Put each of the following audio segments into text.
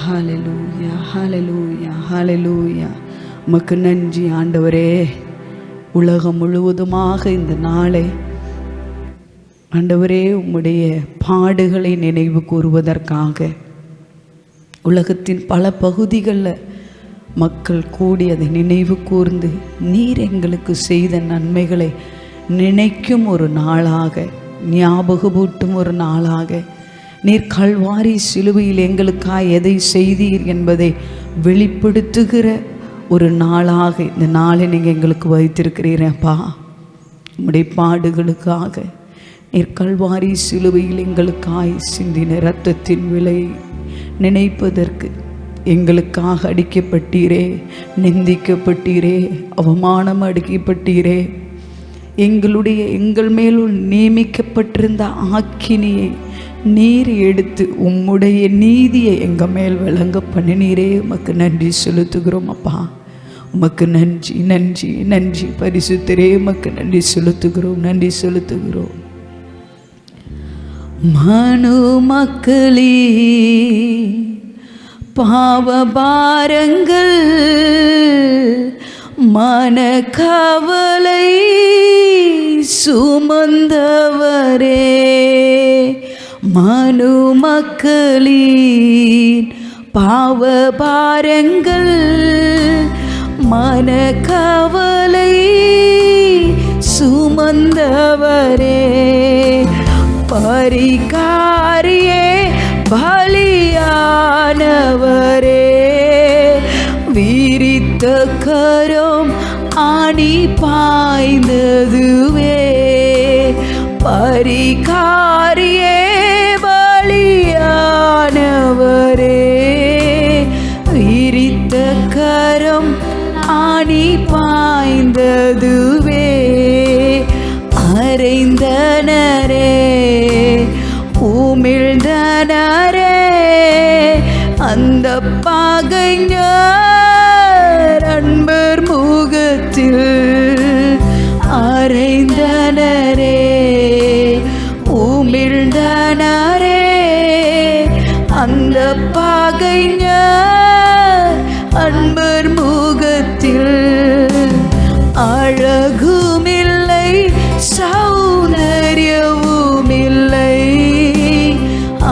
ஹல்லேலூயா, ஹல்லேலூயா, ஹல்லேலூயா. உமக்கு நன்றி ஆண்டவரே. உலகம் முழுவதுமாக இந்த நாளை ஆண்டவரே உம்முடைய பாடுகளை நினைவு கூறுவதற்காக உலகத்தின் பல பகுதிகளில் மக்கள் கூடி அதை நினைவு கூர்ந்து நீர் எங்களுக்கு செய்த நன்மைகளை நினைக்கும் ஒரு நாளாக, ஞாபகமூட்டும் ஒரு நாளாக, நீர் கல்வாரி சிலுவையில் எங்களுக்காக எதை செய்தீர் என்பதை வெளிப்படுத்துகிற ஒரு நாளாக இந்த நாளை நீங்கள் எங்களுக்கு வைத்திருக்கிறீரப்பா. உம்முடைய பாடுகளுக்காக நீர் கல்வாரி சிலுவையில் எங்களுக்காய் சிந்தின இரத்தத்தின் விலை நினைப்பதற்கு எங்களுக்காக அடிக்கப்பட்டீரே, நிந்திக்கப்பட்டீரே, அவமானம் அடிக்கப்பட்டீரே. எங்கள் மேலுள் நியமிக்கப்பட்டிருந்த ஆக்கினியை நீர் எடுத்து உம்முடைய நீதியை எங்கள் மேல் விளங்க பண்ணினீரே. உமக்கு நன்றி செலுத்துகிறோம் அப்பா. உமக்கு நன்றி நன்றி நன்றி பரிசுத்தரே. உமக்கு நன்றி செலுத்துகிறோம், நன்றி செலுத்துகிறோம். மனு மக்களே, பாவபாரங்கள் மனக்கவலை சுமந்தவரே, மனு மக்களின் பாவபாரங்கள் மனக்கவலை சுமந்தவரே, பரிகாரியே பலியானவரே, விரித்த கரம் ஆணி பாய்ந்ததுவே, பரிகாரியே பலியானவரே, விரித்த கரம் ஆணி பாய்ந்ததுவே, அறைந்தனரே உமிழ்ந்தனரே அந்த பகைஞர் அன்பர் முகத்தில், அறைந்தனரே உமிழ்ந்தனரே அந்த பகைஞர் அன்பர் முகத்தில், அழகுமில்லை சௌந்தரியவுமில்லை,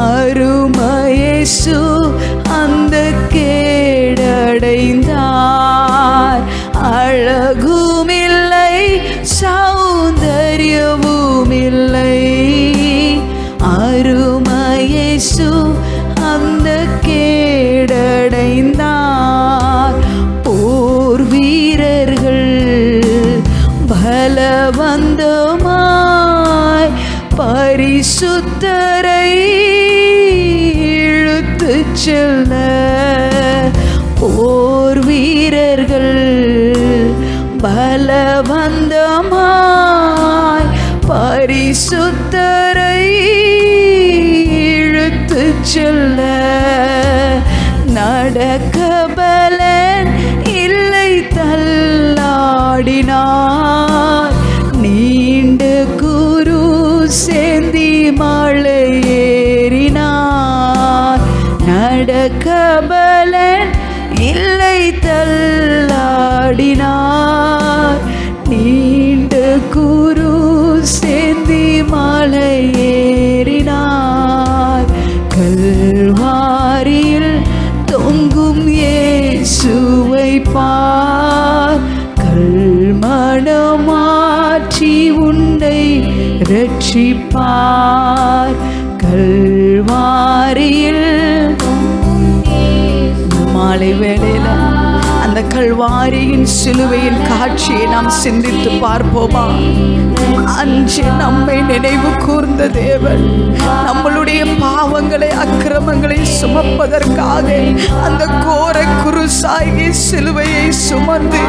அருமையேசு அந்த கேடடைந்தார், அழகுமில்லை சௌந்தரியவுமில்லை, அருமையேசு அந்த கேடடைந்தார். போர் வீரர்கள் பலவந்தமாய் பரிசுத்தரை இழுத்து செல்ல, போர் வீரர்கள் பலவந்தமாய் பரிசுத்தரை இழுத்து செல்ல, நடக்க பலன் இல்லை தள்ளாடினார், நீண்ட குரு சேந்தி மலை ஏறினார், நடக்க பலன் இல்லை தள்ளாடினார், நீண்ட குரு சேந்தி மலை ஏறினார், கல்வாரியில் தொங்கும் இயேசுவை பார், கல்மணமாற்றி உன்னை ரட்சிப்பார், கல்வாரியில் மாலை வேளையில அந்த கல்வாரியின் சிலுவையின் காட்சியை நாம் சிந்தித்து பார்ப்போமா? அன்று நம்மை நினைவு கூர்ந்த தேவன் நம்மளுடைய பாவங்களை அக்கிரமங்களை சுமப்பதற்காக அந்த கோர குருசாகி சிலுவையை சுமந்து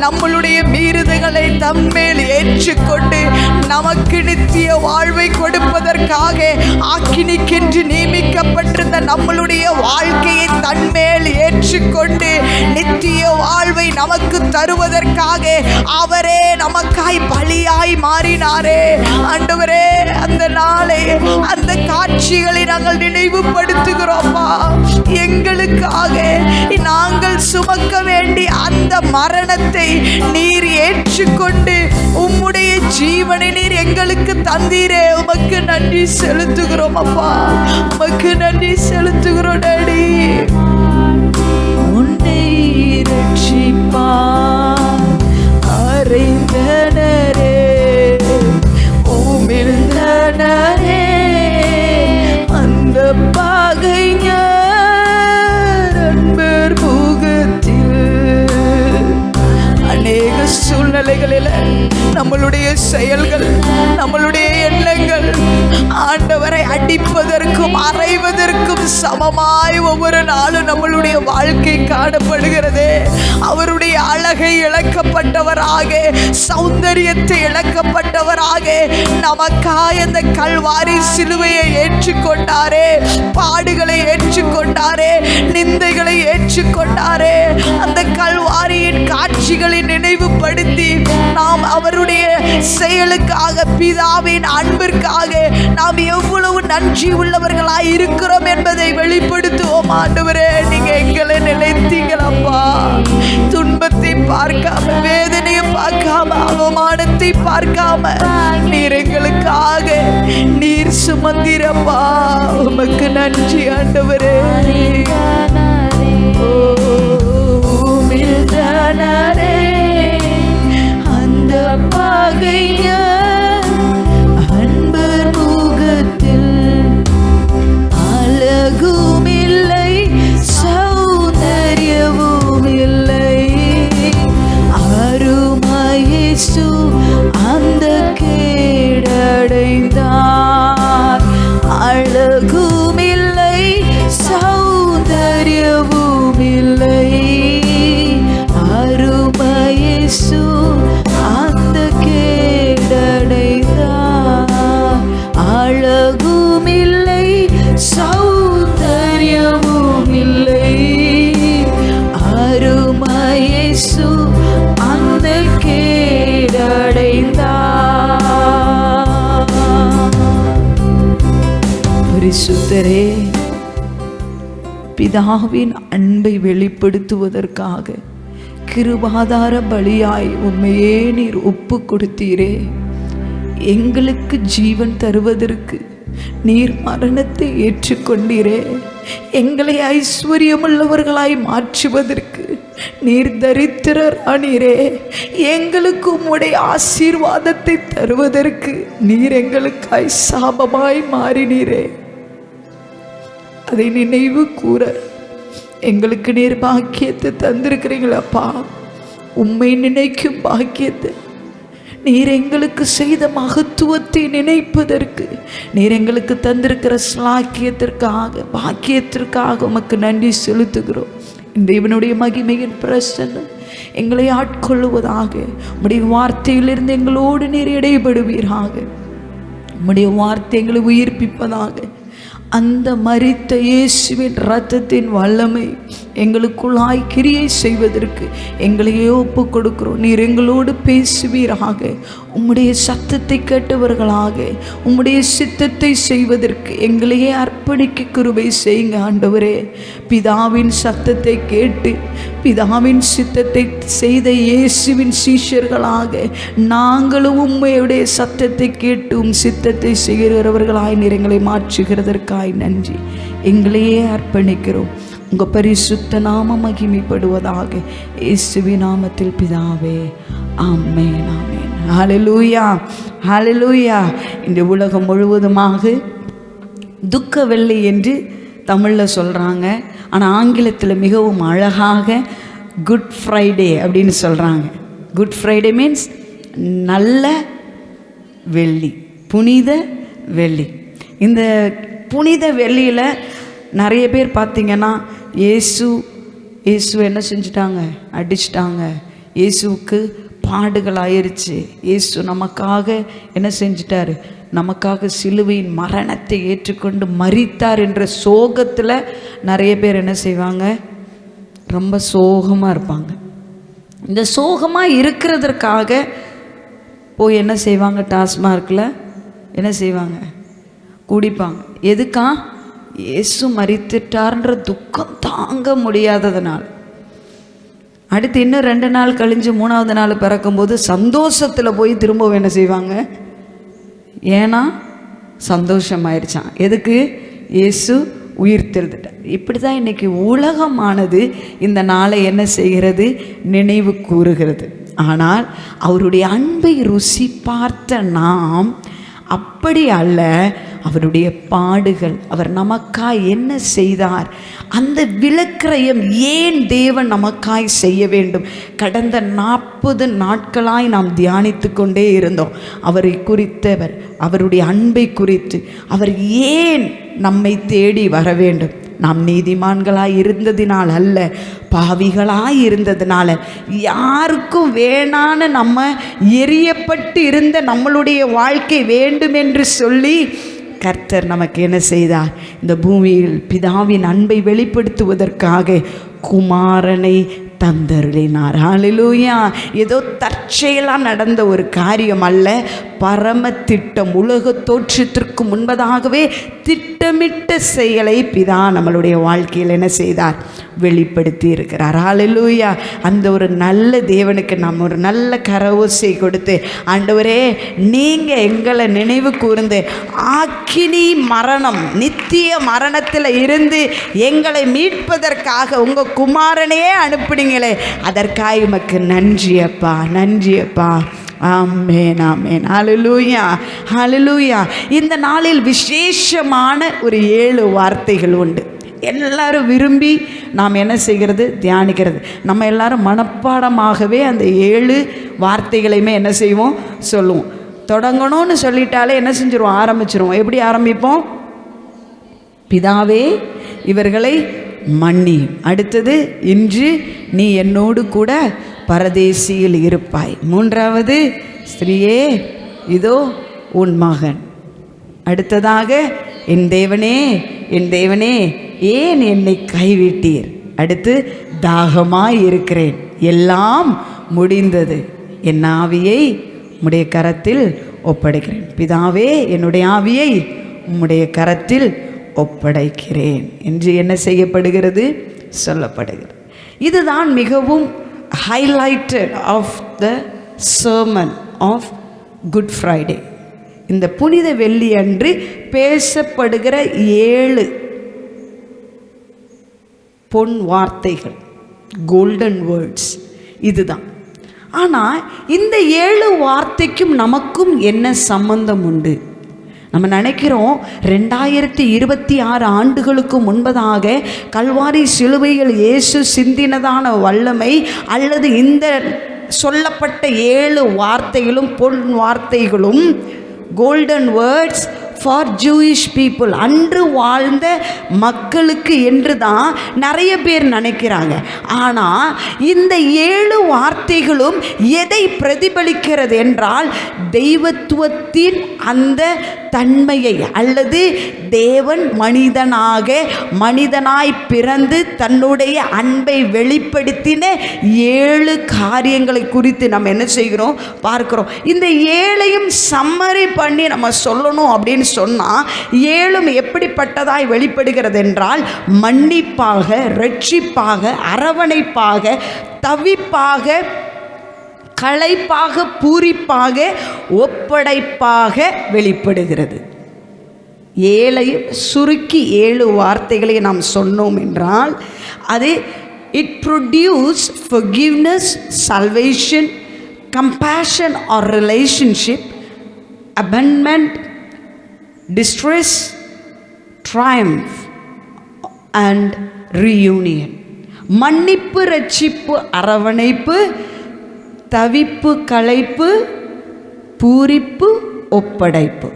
நம்மளுடைய மீறுதல்களை தம்மேல் ஏற்றுக்கொண்டு நமக்கு நித்திய வாழ்வை கொடுப்பதற்காக ஆக்கினிக்கென்று நியமிக்கப்பட்டிருந்த நம்மளுடைய வாழ்க்கையை தன்மேல் ஏற்றுக்கொண்டு நித்திய வாழ்வை நமக்கு தருவதற்காக அவரே நமக்காய் பலியாய் மாறினாரே. ஆண்டவரே, அந்த நாளை அந்த காட்சிகளை நாங்கள் நினைவுபடுத்துகிறோம்ப்பா. எங்களுக்காக நாங்கள் சுமக்க வேண்டிய அந்த மரணத்தை நீர் ஏற்றுக்கொண்டு உம்முடைய ஜீவனை நீர் எங்களுக்கு தந்தீரே. உமக்கு நன்றி செலுத்துகிறோம் அப்பா, உமக்கு நன்றி செலுத்துகிறோம் டாடி. உன்னை ரட்சிப்பார் அறைந்தனரே, உமிழ்ந்தனரே அந்த பகைஞர் அன்பர் முகத்தில். அநேக சூழ்நிலைகளில் நம்மளுடைய செயல்கள், நம்மளுடைய எண்ணங்கள் ஆண்டவரை அடிப்பதற்கும் அறைவதற்கும் சமமாய் ஒவ்வொரு நாளும் நம்மளுடைய வாழ்க்கை காணப்படுகிறது. அவருடைய அழகை இழக்கப்பட்டவராக, சௌந்தரியத்தை இழக்கப்பட்டவராக நமக்காய் அந்த கல்வாரி சிலுவையை ஏற்றுக்கொண்டாரே, பாடுகளை ஏற்றுக்கொண்டாரே, நிந்தைகளை ஏற்றுக்கொண்டாரே. அந்த கல்வாரியின் காட்சிகளை நினைவுபடுத்தி நாம் அவருடைய செயலுக்காக, பிதாவின் அன்பிற்காக நாம் எவ்வளவு நன்றி உள்ளவர்களாய் இருக்கிறோம் என்பதை வெளிப்படுத்துவோம். ஆண்டவரே, நீங்க எங்களை நினைத்தீங்களப்பா. துன்பத்தை பார்க்காம, வேதனையை பார்க்காம, அவமானத்தை பார்க்காம நீர் எங்களுக்காக நீர் சுமந்திரப்பா. உமக்கு நன்றி ஆண்டவரே. அந்த பகைஞர் அன்பர் முகத்தில் அழகும் இல்லை, சௌந்தரியமும் இல்லை. அருமையேசு அந்த கேடடைந்தார். அழகும் இல்லை, சௌந்தரியமும் இல்லை. அருமையேசு அந்த கேடடைந்தார். அழகும் இல்லை, சௌந்தரியமும் இல்லை. அருமையேசு அந்த கேடடைந்தார். பரிசுத்தரே, பிதாவின் அன்பை வெளிப்படுத்துவதற்காக கிருபாதார பலியாய் உம்மையே நீர் ஒப்பு கொடுத்தீரே. எங்களுக்கு ஜீவன் தருவதற்கு நீர் மரணத்தை ஏற்றுக்கொண்டீரே. எங்களை ஐஸ்வர்யமுள்ளவர்களாய் மாற்றுவதற்கு நீர் தரித்திரரானீரே. எங்களுக்கு உம்முடைய ஆசீர்வாதத்தை தருவதற்கு நீர் எங்களுக்காய் சாபமாய் மாறினீரே. அதை நினைவு கூற எங்களுக்கு நீர் பாக்கியத்தை தந்திருக்கிறீங்களப்பா. உம்மை நினைக்கும் பாக்கியத்தை, நீர் எங்களுக்கு செய்த மகத்துவத்தை நினைப்பதற்கு நீர் எங்களுக்கு தந்திருக்கிற ஸ்லாக்கியத்திற்காக, பாக்கியத்திற்காக உமக்கு நன்றி செலுத்துகிறோம். தேவனுடைய மகிமையின் பிரசன்னம் எங்களை ஆட்கொள்ளுவதாக. உம்முடைய வார்த்தையிலிருந்து எங்களோடு நீர் இடைபடுவீராக. உம்முடைய வார்த்தை எங்களை உயிர்ப்பிப்பதாக. அந்த மரித்த இயேசுவின் இரத்தத்தின் வல்லமை எங்களுக்குள்ளாய் கிரியை செய்வதற்கு எங்களையே ஒப்பு கொடுக்கிறோம். நீர் எங்களோடு பேசுவீராக. உம்முடைய சத்தத்தை கேட்டவர்களாக உம்முடைய சித்தத்தை செய்வதற்கு எங்களையே அர்ப்பணிக்க கிருபை செய்யுங்க ஆண்டவரே. பிதாவின் சத்தத்தை கேட்டு பிதாவின் சித்தத்தை செய்த இயேசுவின் சீஷர்களாக நாங்களும் உம்முடைய சத்தத்தை கேட்டு சித்தத்தை செய்கிறவர்களாய் நீர் எங்களை மாற்றுகிறதற்காய் நன்றி. எங்களையே அர்ப்பணிக்கிறோம். உங்கள் பரிசுத்த நாம மகிமைப்படுவதாக. இயேசுவின் நாமத்தில் பிதாவே, ஆமென், ஆமென். ஹல்லேலூயா, ஹல்லேலூயா. இந்த உலகம் முழுவதுமாக துக்க வெள்ளி என்று தமிழில் சொல்கிறாங்க. ஆனால் ஆங்கிலத்தில் மிகவும் அழகாக குட் ஃப்ரைடே அப்படின்னு சொல்கிறாங்க. குட் ஃப்ரைடே மீன்ஸ் நல்ல வெள்ளி, புனித வெள்ளி. இந்த புனித வெள்ளியில் நிறைய பேர் பார்த்திங்கன்னா இயேசு என்ன செஞ்சிட்டாங்க, அடிச்சிட்டாங்க. இயேசுவுக்கு பாடுகள் ஆயிடுச்சு. இயேசு நமக்காக என்ன செஞ்சிட்டார், நமக்காக சிலுவையின் மரணத்தை ஏற்றுக்கொண்டு மரித்தார் என்ற சோகத்தில் நிறைய பேர் என்ன செய்வாங்க, ரொம்ப சோகமாக இருப்பாங்க. இந்த சோகமாக இருக்கிறதற்காக போய் என்ன செய்வாங்க, டாஸ்மார்க்கில் என்ன செய்வாங்க, குடிப்பாங்க. எதுக்கா? இயேசு மரித்துட்டார்ன்ற துக்கம் தாங்க முடியாததுனால. அடுத்து இன்னும் 2 நாள் கழிஞ்சு 3ஆவது நாள் பிறக்கும்போது சந்தோஷத்தில் போய் திரும்ப என்ன செய்வாங்க, ஏன்னா சந்தோஷமாயிருச்சான். எதுக்கு? இயேசு உயிர் தெழுந்துட்டார். இப்படி தான் இன்றைக்கி உலகமானது இந்த நாளை என்ன செய்கிறது, நினைவு கூறுகிறது. ஆனால் அவருடைய அன்பை ருசி பார்த்த நாம் அப்படி அல்ல. அவருடைய பாடுகள், அவர் நமக்காய் என்ன செய்தார், அந்த விலக்கிரயம் ஏன் தேவன் நமக்காய் செய்ய வேண்டும். கடந்த 40 நாட்களாய் நாம் தியானித்து கொண்டே இருந்தோம். அவரை குறித்தவர், அவருடைய அன்பை குறித்து, அவர் ஏன் நம்மை தேடி வர வேண்டும். நாம் நீதிமான்களாய் இருந்ததினால் அல்ல, பாவிகளாய் இருந்ததினால, யாருக்கும் வேணான்னு நம்ம எரியப்பட்டு இருந்த நம்மளுடைய வாழ்க்கை வேண்டும் என்று சொல்லி கர்த்தர் நமக்கு என்ன செய்தார், இந்த பூமியில் பிதாவின் அன்பை வெளிப்படுத்துவதற்காக குமாரனை தந்தருளினார். ஹல்லேலூயா. ஏதோ தற்செயலாக நடந்த ஒரு காரியம் அல்ல, பரம திட்டம். உலக தோற்றத்திற்கு முன்பதாகவே திட்டமிட்ட செயலை பிதா நம்மளுடைய வாழ்க்கையில் என்ன செய்தார், வெளிப்படுத்தி இருக்கிறார். ஹல்லேலூயா. அந்த ஒரு நல்ல தேவனுக்கு நாம் ஒரு நல்ல கரவோசை கொடுத்து, ஆண்டவரே நீங்கள் எங்களை நினைவு கூர்ந்து ஆக்கினி மரணம், நித்திய மரணத்தில் இருந்து எங்களை மீட்பதற்காக உங்கள் குமாரனையே அனுப்பினீங்களே, அதற்காக உமக்கு நன்றி அப்பா, நன்றி அப்பா. ஆமென், ஆமென். ஹல்லேலூயா, ஹல்லேலூயா. இந்த நாளில் விசேஷமான ஒரு 7 வார்த்தைகள் உண்டு. எல்லாரும் விரும்பி நாம் என்ன செய்கிறது, தியானிக்கிறது. நம்ம எல்லாரும் மனப்பாடமாகவே அந்த 7 வார்த்தைகளையுமே என்ன செய்வோம், சொல்லுவோம். தொடங்கணும்னு சொல்லிட்டாலே என்ன செஞ்சிருவோம், ஆரம்பிச்சிருவோம். எப்படி ஆரம்பிப்போம்? பிதாவே இவர்களை மன்னி. அடுத்தது, இன்று நீ என்னோடு கூட பரதேசியில் இருப்பாய். 3வது, ஸ்திரீயே இதோ உன் மகன். அடுத்ததாக, என் தேவனே, என் தேவனே ஏன் என்னை கைவிட்டீர். அடுத்து, தாகமாய் இருக்கிறேன், எல்லாம் முடிந்தது, என் ஆவியை உம்முடைய கரத்தில் ஒப்படைக்கிறேன். பிதாவே என்னுடைய ஆவியை உம்முடைய கரத்தில் ஒப்படைக்கிறேன் என்று என்ன செய்யப்படுகிறது, சொல்லப்படுகிறது. இதுதான் மிகவும் highlighted of the sermon of Good Friday. இந்த புனித வெள்ளி அன்று பேசப்படுகிற 7 பொன் வார்த்தைகள், கோல்டன் வேர்ட்ஸ் இதுதான். ஆனால் இந்த 7 வார்த்தைக்கும் நமக்கும் என்ன சம்பந்தம் உண்டு? நம்ம நினைக்கிறோம் 2026 ஆண்டுகளுக்கு முன்பதாக கல்வாரி சிலுவையில் இயேசு சிந்தினதான வல்லமை, அல்லது இந்த சொல்லப்பட்ட 7 வார்த்தைகளும் பொன் வார்த்தைகளும் golden words for Jewish people, அன்று வாழ்ந்த மக்களுக்கு என்று தான் நிறைய பேர் நினைக்கிறாங்க. ஆனால் இந்த 7 வார்த்தைகளும் எதை பிரதிபலிக்கிறது என்றால், தெய்வத்துவத்தின் அந்த தன்மையை, அல்லது தேவன் மனிதனாய் பிறந்து தன்னுடைய அன்பை வெளிப்படுத்தின 7 காரியங்களை குறித்து நம்ம என்ன செய்கிறோம், பார்க்கிறோம். இந்த 7ஐயும் சம்மரி பண்ணி நம்ம சொல்லணும் அப்படின்னு சொன்னால், 7 எப்படிப்பட்டதாய் வெளிப்படுகிறது என்றால், மன்னிப்பாக, ரட்சிப்பாக, அரவணைப்பாக, தவிப்பாக, களைப்பாக, பூரிப்பாக, ஒப்படைப்பாக வெளிப்படுகிறது. 7ஐயும் சுருக்கி 7 வார்த்தைகளை நாம் சொன்னோம் என்றால், அது it produce forgiveness, salvation, compassion or relationship, abandonment, distress, triumph and reunion. மன்னிப்பு, ரட்சிப்பு, அரவணைப்பு, தவிப்பு, களைப்பு, பூரிப்பு, ஒப்படைப்பு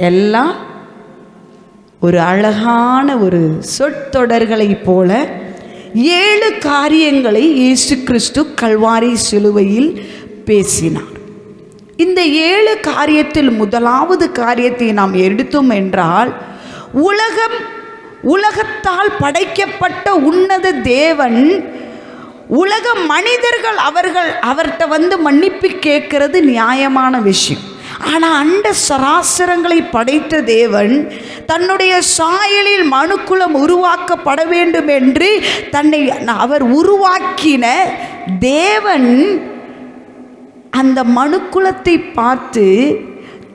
எல்லாம் ஒரு அழகான ஒரு சொற்றொடர்களைப் போல 7 காரியங்களை இயேசு கிறிஸ்து கல்வாரி சிலுவையில் பேசினார். இந்த 7 காரியத்தில் முதலாவது காரியத்தை நாம் எடுத்தோம் என்றால், உலகத்தால் படைக்கப்பட்ட உன்னத தேவன் உலக மனிதர்கள் அவர்கிட்ட மன்னிப்பு கேட்கறது நியாயமான விஷயம். ஆனால் அண்ட சராசரங்களை படைத்த தேவன் தன்னுடைய சாயலில் மனுக்குலம் உருவாக்கப்பட வேண்டும் என்று தன்னை அவர் உருவாக்கின தேவன் அந்த மனுக்குலத்தை பார்த்து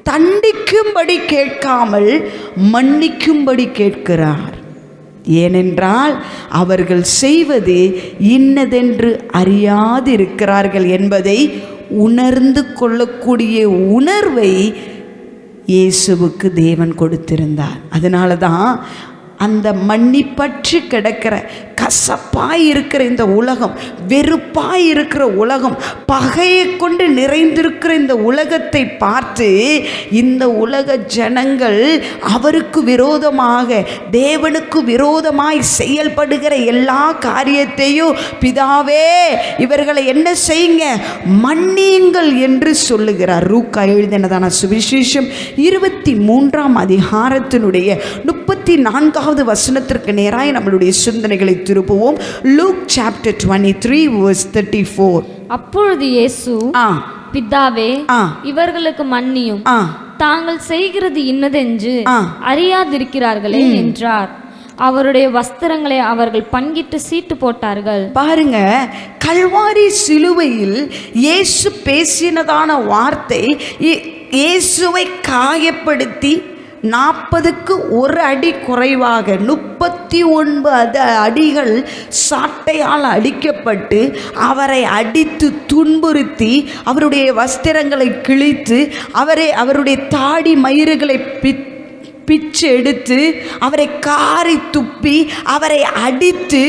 தண்டிக்கும்படி கேட்காமல் மன்னிக்கும்படி கேட்கிறார். ஏனென்றால் அவர்கள் செய்வது இன்னதென்று அறியாதிருக்கிறார்கள் என்பதை உணர்ந்து கொள்ளக்கூடிய உணர்வை இயேசுவுக்கு தேவன் கொடுத்திருந்தார். அதனால தான் அந்த மன்னிப்பற்று கிடக்கிற கசப்பாய் இருக்கிற இந்த உலகம், வெறுப்பாய் இருக்கிற உலகம், பகையை கொண்டு நிறைந்திருக்கிற இந்த உலகத்தை பார்த்து இந்த உலக ஜனங்கள் அவருக்கு விரோதமாக, தேவனுக்கு விரோதமாய் செயல்படுகிற எல்லா காரியத்தையும் பிதாவே இவர்களை என்ன செய்யுங்க, மன்னியுங்கள் என்று சொல்லுகிறார். லூக்கா எழுதினதான சுவிசேஷம் 23ஆம் அதிகாரத்தினுடைய 34வது வசனத்திற்கு நேராய் நம்மளுடைய சிந்தனைகளை திருப்புவோம். Look chapter 23 verse 34. அப்பொழுது இயேசு, பிதாவே இவர்களுக்கு மன்னியும், தாங்கள் செய்கிறது இன்னதென்று அறியாதிருக்கிறார்களே என்றார். அவருடைய வஸ்திரங்களை அவர்கள் பங்கிட்டு சீட்டு போட்டார்கள். பாருங்க, கல்வாரி சிலுவையில் இயேசு பேசினதான வார்த்தை இயேசுவை காயப்படுத்தி 40க்கு 1 அடி குறைவாக 39 அடிகள் சாட்டையால் அடிக்கப்பட்டு அவரை அடித்து துன்புறுத்தி அவருடைய வஸ்திரங்களை கிழித்து அவருடைய தாடி மயிறுகளை பிச்சு எடுத்து அவரை காரி துப்பி அவரை அடித்து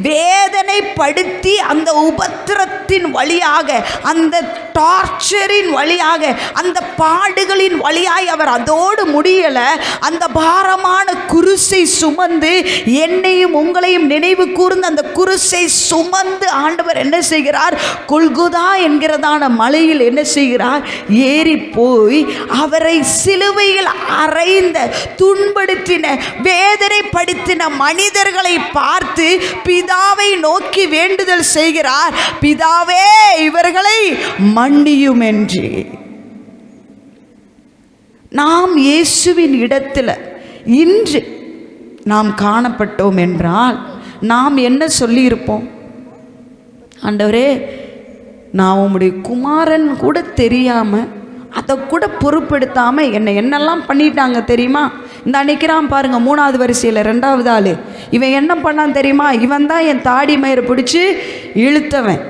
வேதனைப்படுத்தி அந்த உபத்திரத்தின் வழியாக, அந்த டார்ச்சரின் வழியாக, அந்த பாடுகளின் வழியாய் அவர் அதோடு முடியலை. அந்த பாரமான குருசை சுமந்து என்னையும் உங்களையும் நினைவு கூர்ந்து அந்த குருசை சுமந்து ஆண்டவர் என்ன செய்கிறார், கொல்கொதா என்கிறதான மலையில் என்ன செய்கிறார், ஏறி போய் அவரை சிலுவையில் அறைந்த, துன்படுத்தின, வேதனைப்படுத்தின மனிதர்களை பார்த்து பிதாவை நோக்கி வேண்டுதல் செய்கிறார். பிதாவே இவர்களை மன்னியும் என்று. நாம் இயேசுவின் இடத்தில் இன்று நாம் காணப்பட்டோம் என்றால் நாம் என்ன சொல்லியிருப்போம்? ஆண்டவரே, நான் உம்முடைய குமாரன் கூட தெரியாமல், அதை கூட பொறுப்பெடுத்தாமல் என்னெல்லாம் பண்ணிட்டாங்க தெரியுமா? இந்த அன்னைக்கிறான் பாருங்கள், 3வது வரிசையில் 2வது ஆள். இவன் என்ன பண்ணான் தெரியுமா? இவன் தான் என் தாடி மயிரை பிடிச்சி இழுத்தவன்.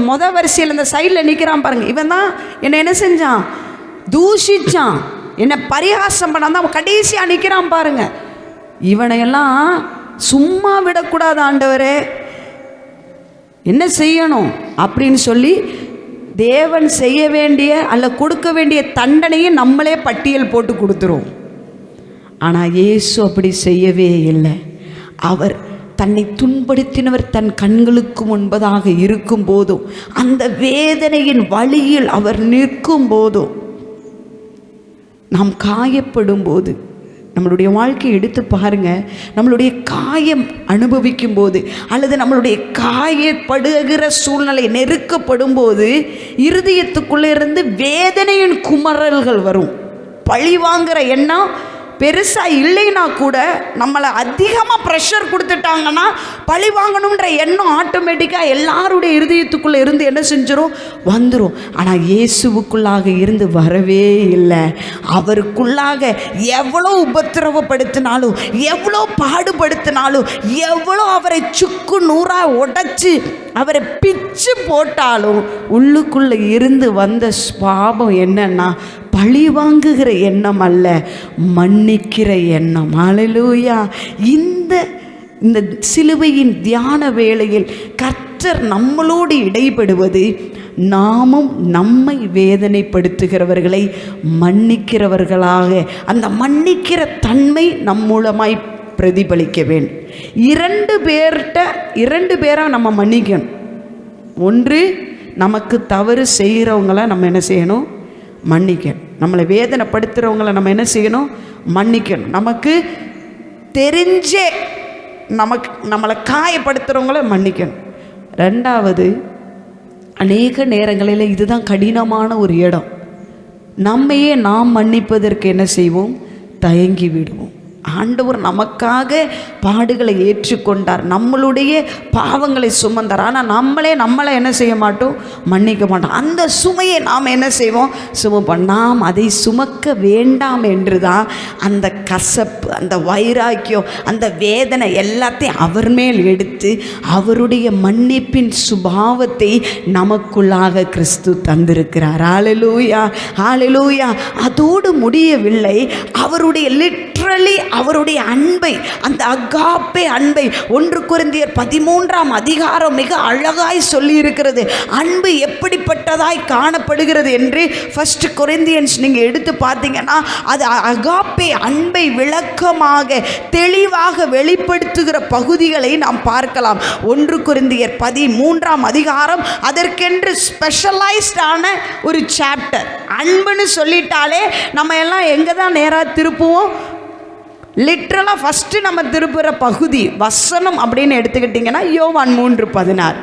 மொதல் வரிசையில் இந்த சைடில் நிற்கிறான் பாருங்கள். இவன் தான் என்னை என்ன செஞ்சான், தூஷிச்சான், என்னை பரிகாசம் பண்ணான் தான் கடைசியாக நிற்கிறான் பாருங்க. இவனையெல்லாம் சும்மா விடக்கூடாது ஆண்டவரே, என்ன செய்யணும் அப்படின்னு சொல்லி தேவன் செய்ய வேண்டிய அல்ல கொடுக்க வேண்டிய தண்டனையை நம்மளே பட்டியல் போட்டு கொடுத்துரும். ஆனால் இயேசு அப்படி செய்யவே இல்லை. அவர் தன்னை துன்படுத்தினவர் தன் கண்களுக்கு முன்பதாக இருக்கும் போதும், அந்த வேதனையின் வழியில் அவர் நிற்கும் போதும், நாம் காயப்படும் போது, நம்மளுடைய வாழ்க்கையை எடுத்து பாருங்க, நம்மளுடைய காயம் அனுபவிக்கும் போது அல்லது நம்மளுடைய காயப்படுகிற சூழ்நிலை நெருக்கப்படும் போது இருதயத்துக்குள்ளே இருந்து வேதனையின் குமரல்கள் வரும். பழி வாங்குகிற எண்ணம் பெருசாக இல்லைன்னா கூட நம்மளை அதிகமாக ப்ரெஷர் கொடுத்துட்டாங்கன்னா பழி வாங்கணுன்ற எண்ணம் ஆட்டோமேட்டிக்காக எல்லாருடைய இருதயத்துக்குள்ளே இருந்து என்ன செஞ்சிடும், வந்துடும். ஆனால் இயேசுவுக்குள்ளாக இருந்து வரவே இல்லை. அவருக்குள்ளாக எவ்வளோ உபத்திரவப்படுத்தினாலும், எவ்வளோ பாடுபடுத்தினாலும், எவ்வளோ அவரை சுக்கு நூறாக உடைச்சி அவரை பிச்சு போட்டாலும் உள்ளுக்குள்ளே இருந்து வந்த ஸ்வாபம் என்னன்னா, பழி வாங்குகிற எண்ணம் அல்ல, மன்னிக்கிற எண்ணம். ஹல்லேலூயா. இந்த சிலுவையின் தியான வேளையில் கர்த்தர் நம்மளோடு இடைபடுவது, நாமும் நம்மை வேதனைப்படுத்துகிறவர்களை மன்னிக்கிறவர்களாக, அந்த மன்னிக்கிற தன்மை நம் மூலமாய் பிரதிபலிக்க வேண்டும். 2 பேரை நம்ம மன்னிக்கணும். ஒன்று, நமக்கு தவறு செய்கிறவங்கள நம்ம என்ன செய்யணும், மன்னிக்கணும். நம்மளை வேதனைப்படுத்துகிறவங்கள நம்ம என்ன செய்யணும், மன்னிக்கணும். நமக்கு தெரிஞ்சே நம்மளை காயப்படுத்துகிறவங்கள மன்னிக்கணும். ரெண்டாவது, அநேக நேரங்களில் இதுதான் கடினமான ஒரு இடம். நம்மையே நாம் மன்னிப்பதற்கு என்ன செய்வோம்? தயங்கி விடுவோம். ஆண்டவர் நமக்காக பாடுகளை ஏற்றுக்கொண்டார், நம்மளுடைய பாவங்களை சுமந்தார். ஆனால் நம்மளை என்ன செய்ய மாட்டோம்? மன்னிக்க மாட்டோம். அந்த சுமையை நாம் என்ன செய்வோம்? சுமப்போம். நாம் அதை சுமக்க வேண்டாம் என்று தான் அந்த கசப்பு, அந்த வைராக்கியம், அந்த வேதனை எல்லாத்தையும் அவர் மேல் எடுத்து அவருடைய மன்னிப்பின் சுபாவத்தை நமக்குள்ளாக கிறிஸ்து தந்திருக்கிறார். ஹல்லேலூயா, ஹல்லேலூயா. அதோடு முடியவில்லை. அவருடைய லிட்ரலி அவருடைய அன்பை, அந்த அகாப்பே அன்பை 1 கொரிந்தியர் 13ஆம் அதிகாரம் மிக அழகாய் சொல்லி இருக்கிறது. அன்பு எப்படிப்பட்டதாய் காணப்படுகிறது என்று 1 கொரிந்தியன்ஸ் நீங்கள் எடுத்து பார்த்தீங்கன்னா அது அகாப்பே அன்பை விளக்கமாக தெளிவாக வெளிப்படுத்துகிற பகுதிகளை நாம் பார்க்கலாம். 1 கொரிந்தியர் 13ஆம் அதிகாரம் அதற்கென்று ஸ்பெஷலைஸ்டான ஒரு சாப்டர். அன்புன்னு சொல்லிட்டாலே நம்ம எல்லாம் எங்கே தான் நேராக திருப்புவோம்? லிட்ரலாக ஃபஸ்ட்டு நம்ம திருப்புகிற பகுதி வசனம் அப்படின்னு எடுத்துக்கிட்டிங்கன்னா யோவான் 3:16.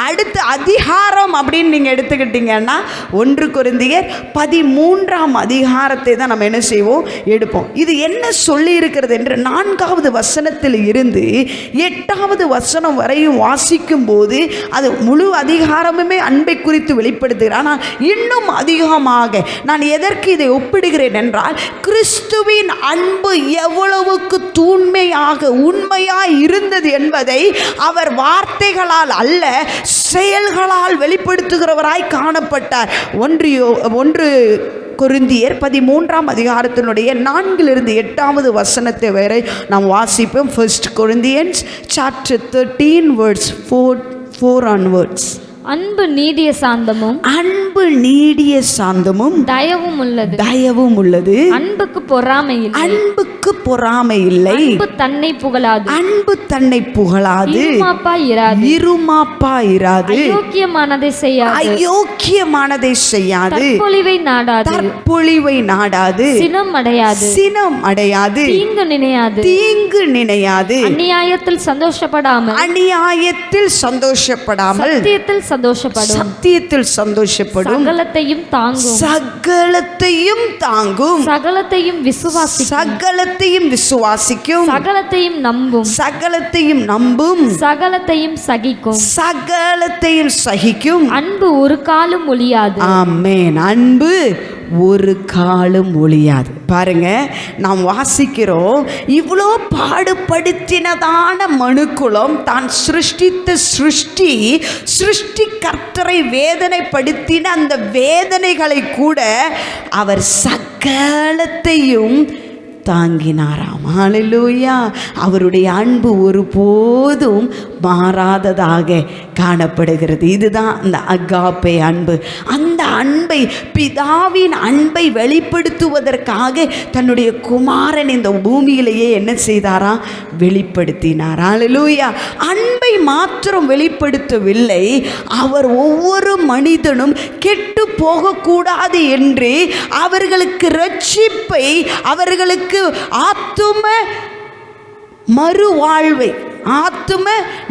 அடுத்து அதிகாரம் அப்படின்னு நீங்கள் எடுத்துக்கிட்டிங்கன்னா 1 கொரிந்தியர் 13ஆம் அதிகாரத்தை தான் நம்ம என்ன செய்வோம்? எடுப்போம். இது என்ன சொல்லி இருக்கிறது என்று 4வது வசனத்தில் இருந்து 8வது வசனம் வரையும் வாசிக்கும் போது அது முழு அதிகாரமுமே அன்பை குறித்து வெளிப்படுத்துகிறேன். ஆனால் இன்னும் அதிகமாக நான் எதற்கு இதை ஒப்பிடுகிறேன் என்றால், கிறிஸ்துவின் அன்பு எவ்வளவுக்கு தூய்மையாக உண்மையாய் இருந்தது என்பதை அவர் வார்த்தைகளால் அல்ல செயல்களால் வெளிப்படுத்துகிறவராய் காணப்பட்டார். 1 கொரிந்தியர் 13ஆம் அதிகாரத்தினுடைய 4லிருந்து 8வது வசனத்தை வரை நாம் வாசிப்போம். 1 Corinthians chapter 13 verse 4 onwards. அன்பு நீடிய சாந்தமும், அன்பு நீடிய சாந்தமும் தயவும் உள்ளது, தயவும் உள்ளது. அன்புக்கு பொறாமை இல்லை, அன்புக்கு பொறாமை இல்லை. அன்பு தன்னை புகழாது, அன்பு தன்னை புகழாது, இருமாப்பாய் இராது, இருமாப்பாய் இராது, அயோக்கியமானதை செய்யாது, அயோக்கியமானதை செய்யாது, தற்பொழிவை நாடாது, தற்பொழிவை நாடாது, சினம் அடையாது, சினம் அடையாது, தீங்கு நினையாது, தீங்கு நினையாது, அநியாயத்தில் சந்தோஷப்படாமல், அநியாயத்தில் சந்தோஷப்படாமல், சத்தியத்தில் சந்தோஷப்படும், சத்தியத்தில் சந்தோஷப்படும், சகலத்தையும் தாங்கும், சகலத்தையும் தாங்கும், சகலத்தையும் விசுவாசிக்கும், சகலத்தையும் விசுவாசிக்கும், சகலத்தையும் நம்பும், சகலத்தையும் நம்பும், சகலத்தையும் சகிக்கும், சகலத்தையும் சகிக்கும். அன்பு ஒரு காலம் ஒழியாது. ஆமென். அன்பு ஒரு காலம் ஒழியாது. பாருங்க, நாம் வாசிக்கிறோம், இவ்வளோ பாடுபடுத்தினதான மனுக்குலம் தான் சிருஷ்டித்த சிருஷ்டி கர்த்தரை வேதனைப்படுத்தின அந்த வேதனைகளை கூட அவர் சகலத்தையும் தாங்கினாராம். ஹல்லேலூயா. அவருடைய அன்பு ஒருபோதும் மாறாததாக காணப்படுகிறது. இதுதான் அந்த அகாப்பே அன்பு. அந்த அன்பை, பிதாவின் அன்பை வெளிப்படுத்துவதற்காக தன்னுடைய குமாரன் இந்த பூமியிலேயே என்ன செய்தாரா? வெளிப்படுத்தினார். ஹல்லேலூயா. அன்பை மாத்திரம் வெளிப்படுத்தவில்லை, அவர் ஒவ்வொரு மனிதனும் கெட்டு போகக்கூடாது என்று அவர்களுக்கு ரட்சிப்பை, அவர்களுக்கு ஆத்தும மறுவாழ்வை, ஆத்தும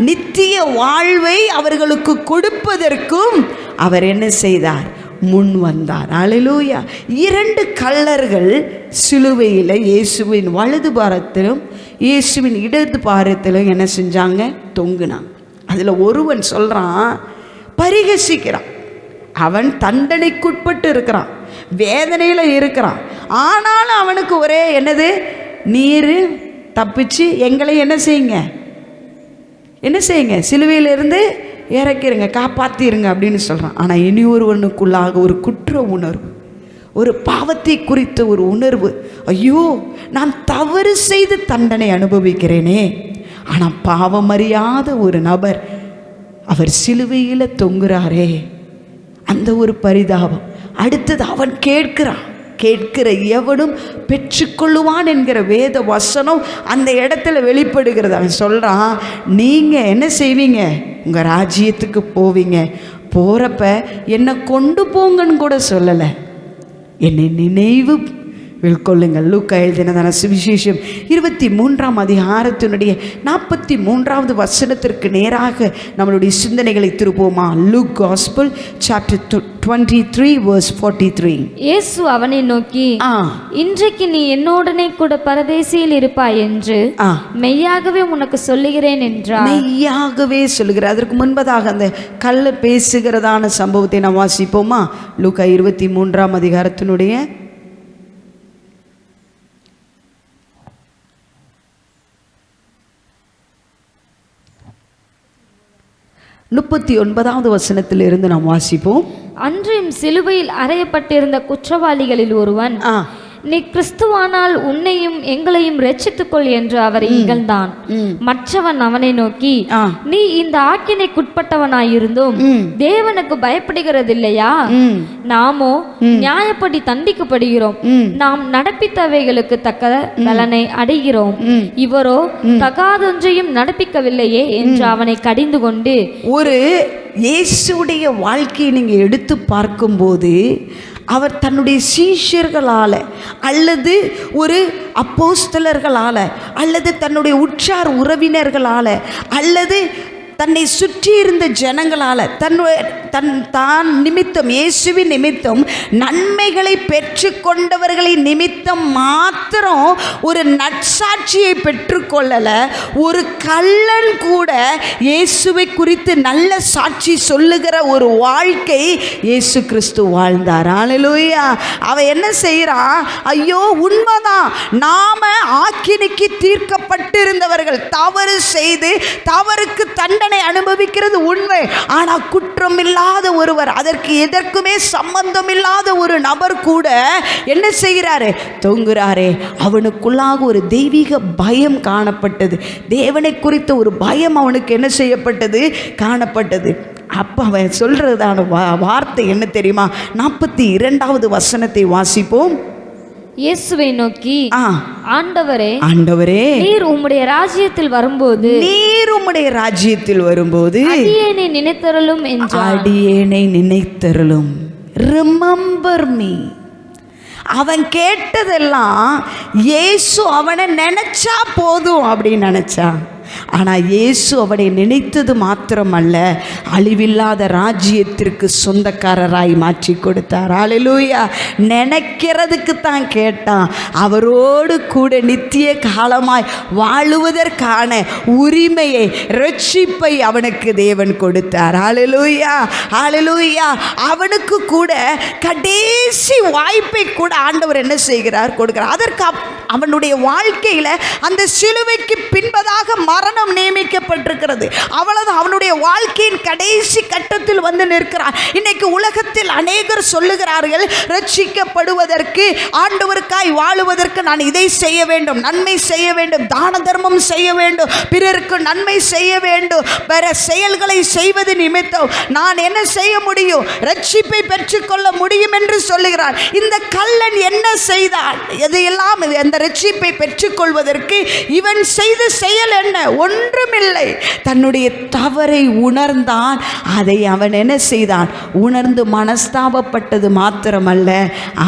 நித்திய வாழ்வை அவர்களுக்கு கொடுப்பதற்கும் அவர் என்ன செய்தார்? முன் வந்தார். ஹல்லேலூயா. 2 கள்ளர்கள் சிலுவையில் இயேசுவின் வலது பாரத்திலும் இயேசுவின் இடது பாரத்திலும் என்ன செஞ்சாங்க? தொங்குனாங்க. அதில் ஒருவன் சொல்கிறான், பரிகசிக்கிறான், அவன் தண்டனைக்குட்பட்டு இருக்கிறான், வேதனையில் இருக்கிறான். ஆனாலும் அவனுக்கு ஒரே என்னது? நீர் தப்பிச்சு எங்களை என்ன செய்யுங்க, சிலுவையிலிருந்து இறக்கிருங்க, காப்பாற்றிருங்க அப்படின்னு சொல்கிறான். ஆனால் இனி ஒருவனுக்குள்ளாக ஒரு குற்ற உணர்வு, ஒரு பாவத்தை குறித்த ஒரு உணர்வு. ஐயோ, நான் தவறு செய்து தண்டனை அனுபவிக்கிறேனே. ஆனால் பாவம் அறியாத ஒரு நபர் அவர் சிலுவையில் தொங்குறாரே, அந்த ஒரு பரிதாபம். அடுத்தது அவன் கேட்கிற எவனும் பெற்றுக்கொள்ளுவான் என்கிற வேத வசனம் அந்த இடத்துல வெளிப்படுகிறது. அவன் சொல்கிறான், நீங்கள் என்ன செய்வீங்க? உங்கள் ராஜ்யத்துக்கு போவீங்க, போகிறப்ப என்னை கொண்டு போங்கன்னு கூட சொல்லலை, என்னை நினைவு கொள்ளுங்கள். லூக்கா எழுதினதான சுவிசேஷம் 23ஆம் அதிகாரத்தினுடைய 43வது வசனத்திற்கு நேராக நம்மளுடைய சிந்தனைகளை திருப்போமா? Luke gospel chapter 23 verse 43. இயேசு அவனை நோக்கி, இன்றைக்கு நீ என்னோடனே கூட பரதேசியில் இருப்பாய் என்று மெய்யாகவே உனக்கு சொல்லுகிறேன் என்றார். மெய்யாகவே சொல்லுகிறார். அதற்கு முன்பதாக அந்த கள்ள பேசுகிறதான சம்பவத்தை நாம் வாசிப்போமா? லூக்கா 23ஆம் அதிகாரத்தினுடைய 39வது வசனத்திலிருந்து நாம் வாசிப்போம். அன்றும் சிலுவையில் அறையப்பட்டிருந்த குற்றவாளிகளில் ஒருவன், நீ கிறிஸ்துவானால் உன்னையும் எங்களையும் ரட்சித்துக்கொள் என்று அவரை இகழ்ந்தான். மற்றவன் அவனை நோக்கி, நீ இந்த ஆக்கினைக்குட்பட்டவனாயிருந்தும் தேவனுக்கு பயப்படுகிறதில்லையா? நாமோ நியாயப்படி தண்டிக்கப்படுகிறோம், நாம் நடப்பித்தவைகளுக்கு தக்க பலனை அடைகிறோம், இவரோ தகாதொன்றையும் நடப்பிக்கவில்லையே என்று அவனை கடிந்து கொண்டு. ஒரு இயேசுடைய வாழ்க்கையை நீங்க எடுத்து பார்க்கும்போது அவர் தன்னுடைய சீஷர்களால் அல்லது ஒரு அப்போஸ்தலர்களால் அல்லது தன்னுடைய உற்றார் உறவினர்களால் அல்லது தன்னை சுற்றி இருந்த ஜனங்களால் தான் நிமித்தம், இயேசுவின் நிமித்தம் நன்மைகளை பெற்று கொண்டவர்களின் நிமித்தம் மாத்திரம் ஒரு நற்சாட்சியை பெற்றுக்கொள்ளல. ஒரு கள்ளன் கூட இயேசுவை குறித்து நல்ல சாட்சி சொல்லுகிற ஒரு வாழ்க்கை இயேசு கிறிஸ்து வாழ்ந்தார். அல்லேலூயா. அவ என்ன செய்யறான்? ஐயோ உண்மைதான், நாம ஆக்கினைக்கு தீர்க்கப்பட்டிருந்தவர்கள், தவறு செய்து தவறுக்கு தண்டனை அனுபவிக்கிறது உண்மை. ஆனா குற்றம் இல்லாத ஒருவர், அதற்கு எதற்குமே சம்பந்தம் இல்லாத ஒரு நபர் கூட என்ன செய்கிறாரு? தொங்குறாரே. அவனுக்குள்ளாக ஒரு தெய்வீக பயம் காணப்பட்டது. தேவனை குறித்த ஒரு பயம் அவனுக்கு என்ன செய்யப்பட்டது? காணப்பட்டது. அப்ப அவன் சொல்றதான வார்த்தை என்ன தெரியுமா? 42வது வசனத்தை வாசிப்போம். இயேசுவை நோக்கி, ஆண்டவரே, ஆண்டவரே, நீர் உம்முடைய ராஜ்யத்தில் வரும்போது அடியேனை நினைத்தருளும் என்றார். அடியேனை நினைத்தருளும். Remember me. அவன் கேட்டதெல்லாம் இயேசு அவனை நினைச்சா போதும் அப்படின்னு நினைச்சான். ஆனால் இயேசு அவனை நினைத்தது மாத்திரமல்ல, அழிவில்லாத ராஜ்யத்திற்கு சொந்தக்காரராய் மாற்றி கொடுத்தார். அல்லேலூயா. நினைக்கிறதுக்கு தான் கேட்டான், அவரோடு கூட நித்திய காலமாய் வாழுவதற்கான உரிமையை, ரட்சிப்பை அவனுக்கு தேவன் கொடுத்தார். அல்லேலூயா, அல்லேலூயா. அவனுக்கு கூட கடைசி வாய்ப்பை கூட ஆண்டவர் என்ன செய்கிறார்? கொடுக்கிறார். அதற்கு அவனுடைய வாழ்க்கையில் அந்த சிலுவைக்கு பின்பதாக மரணம் நியமிக்கப்பட்டிருக்கிறது. அவ்வளவுதான். அவனுடைய வாழ்க்கையின் கடைசி கட்டத்தில் வந்து நிற்கிறான். இன்னைக்கு உலகத்தில் அநேகர் சொல்லுகிறார்கள், ரட்சிக்கப்படுவதற்கு, ஆண்டவருக்காய் வாழுவதற்கு நான் இதை செய்ய வேண்டும், நன்மை செய்ய வேண்டும், தான தர்மம் செய்ய வேண்டும், பிறருக்கு நன்மை செய்ய வேண்டும், பிற செயல்களை செய்வது நிமித்தம் நான் என்ன செய்ய முடியும்? ரட்சிப்பை பெற்றுக்கொள்ள முடியும் என்று சொல்லுகிறார். இந்த கள்ளன் என்ன செய்தான்? எதையெல்லாம் அந்த ரட்சிப்பை பெற்றுக்கொள்வதற்கு இவன் செய்த செயல் என்ன? ஒன்றுமில்லை. தன்னுடைய தவறை உணர்ந்தான். அதை அவன் என்ன செய்தான்? உணர்ந்து மனஸ்தாபப்பட்டது மாத்திரமல்ல,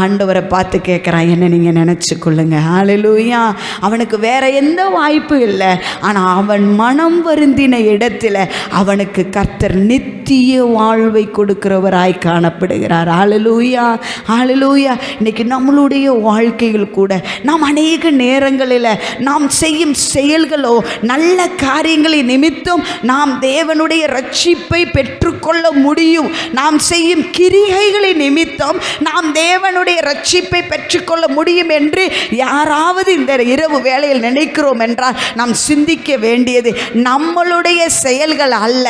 ஆண்டவரை பார்த்து கேட்குறான், என்ன நீங்கள் நினச்சிக்கொள்ளுங்க. ஹல்லேலூயா. அவனுக்கு வேற எந்த வாய்ப்பு இல்லை. ஆனால் அவன் மனம் வருந்தின இடத்துல அவனுக்கு கர்த்தர் நித்திய வாழ்வை கொடுக்கிறவராய் காணப்படுகிறார். ஹல்லேலூயா, ஹல்லேலூயா. இன்னைக்கு நம்மளுடைய வாழ்க்கையில் கூட நாம் அநேக நேரங்களில் நாம் செய்யும் செயல்களோ, நல்ல காரியங்களின் நிமித்தம் நாம் தேவனுடைய ரட்சிப்பை பெற்றுக்கொள்ள முடியும். நாம் செய்யும் கிரியைகளின் நிமித்தம் நாம் தேவனுடைய ரட்சிப்பை பெற்றுக்கொள்ள முடியும் என்று யாராவது இந்த இரவு வேளையில் நினைக்கிறோம் என்றால் நாம் சிந்திக்க வேண்டியது நம்மளுடைய செயல்கள் அல்ல.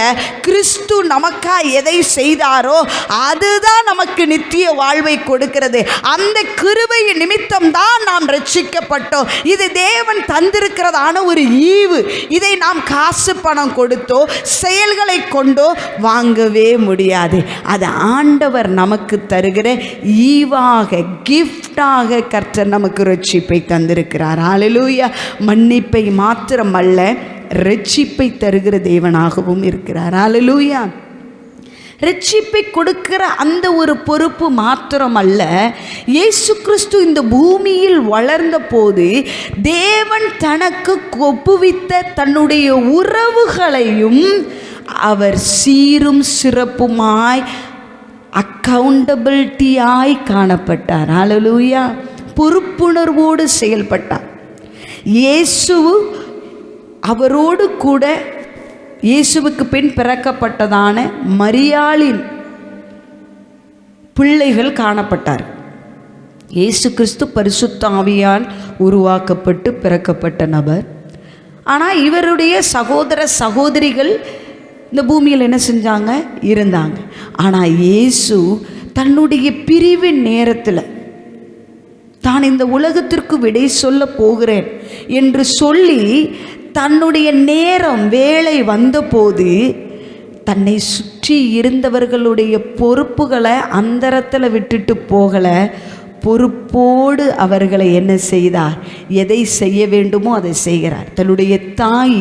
கிறிஸ்து நமக்காக எதை செய்தாரோ அதுதான் நமக்கு நித்திய வாழ்வை கொடுக்கிறது. அந்த கிருபையின் நிமித்தம் தான் நாம் ரட்சிக்கப்பட்டோம். இது தேவன் தந்திருக்கிறதான ஒரு ஈவு. இதை நாம் காசு பணம் கொடுத்தோ செயல்களை கொண்டோ வாங்கவே முடியாது. அது ஆண்டவர் நமக்கு தருகிற ஈவாக, கிஃப்டாக கர்த்தர் நமக்கு ரட்சிப்பை தந்திருக்கிறார். ஹல்லேலூயா. மன்னிப்பை மாத்திரமல்ல, ரட்சிப்பை தருகிற தேவனாகவும் இருக்கிறார். ஹல்லேலூயா. ரட்சிப்பை கொடுக்கிற அந்த ஒரு பொறுப்பு மாத்திரமல்ல, இயேசு கிறிஸ்து இந்த பூமியில் வளர்ந்த போது தேவன் தனக்கு ஒப்புவித்த தன்னுடைய உறவுகளையும் அவர் சீரும் சிறப்புமாய் அக்கவுண்டபிலிட்டியாய் காணப்பட்டார். ஹல்லேலூயா. பொறுப்புணர்வோடு செயல்பட்டார். இயேசு அவரோடு கூட இயேசுவுக்கு பின் பிறக்கப்பட்டதான மரியாளின் பிள்ளைகள் காணப்பட்டார். இயேசு கிறிஸ்து பரிசுத்த ஆவியால் உருவாக்கப்பட்டு பிறக்கப்பட்ட நபர். ஆனால் இவருடைய சகோதர சகோதரிகள் இந்த பூமியில் என்ன செஞ்சாங்க? இருந்தாங்க. ஆனால் இயேசு தன்னுடைய பிரிவின் நேரத்தில் தான் இந்த உலகத்திற்கு விடை சொல்ல போகிறேன் என்று சொல்லி தன்னுடைய நேரம் வேலை வந்தபோது தன்னை சுற்றி இருந்தவர்களுடைய பொறுப்புகளை அந்தரத்தில் விட்டுட்டு போகலை. பொறுப்போடு அவர்களை என்ன செய்தார்? எதை செய்ய வேண்டுமோ அதை செய்கிறார். தன்னுடைய தாய்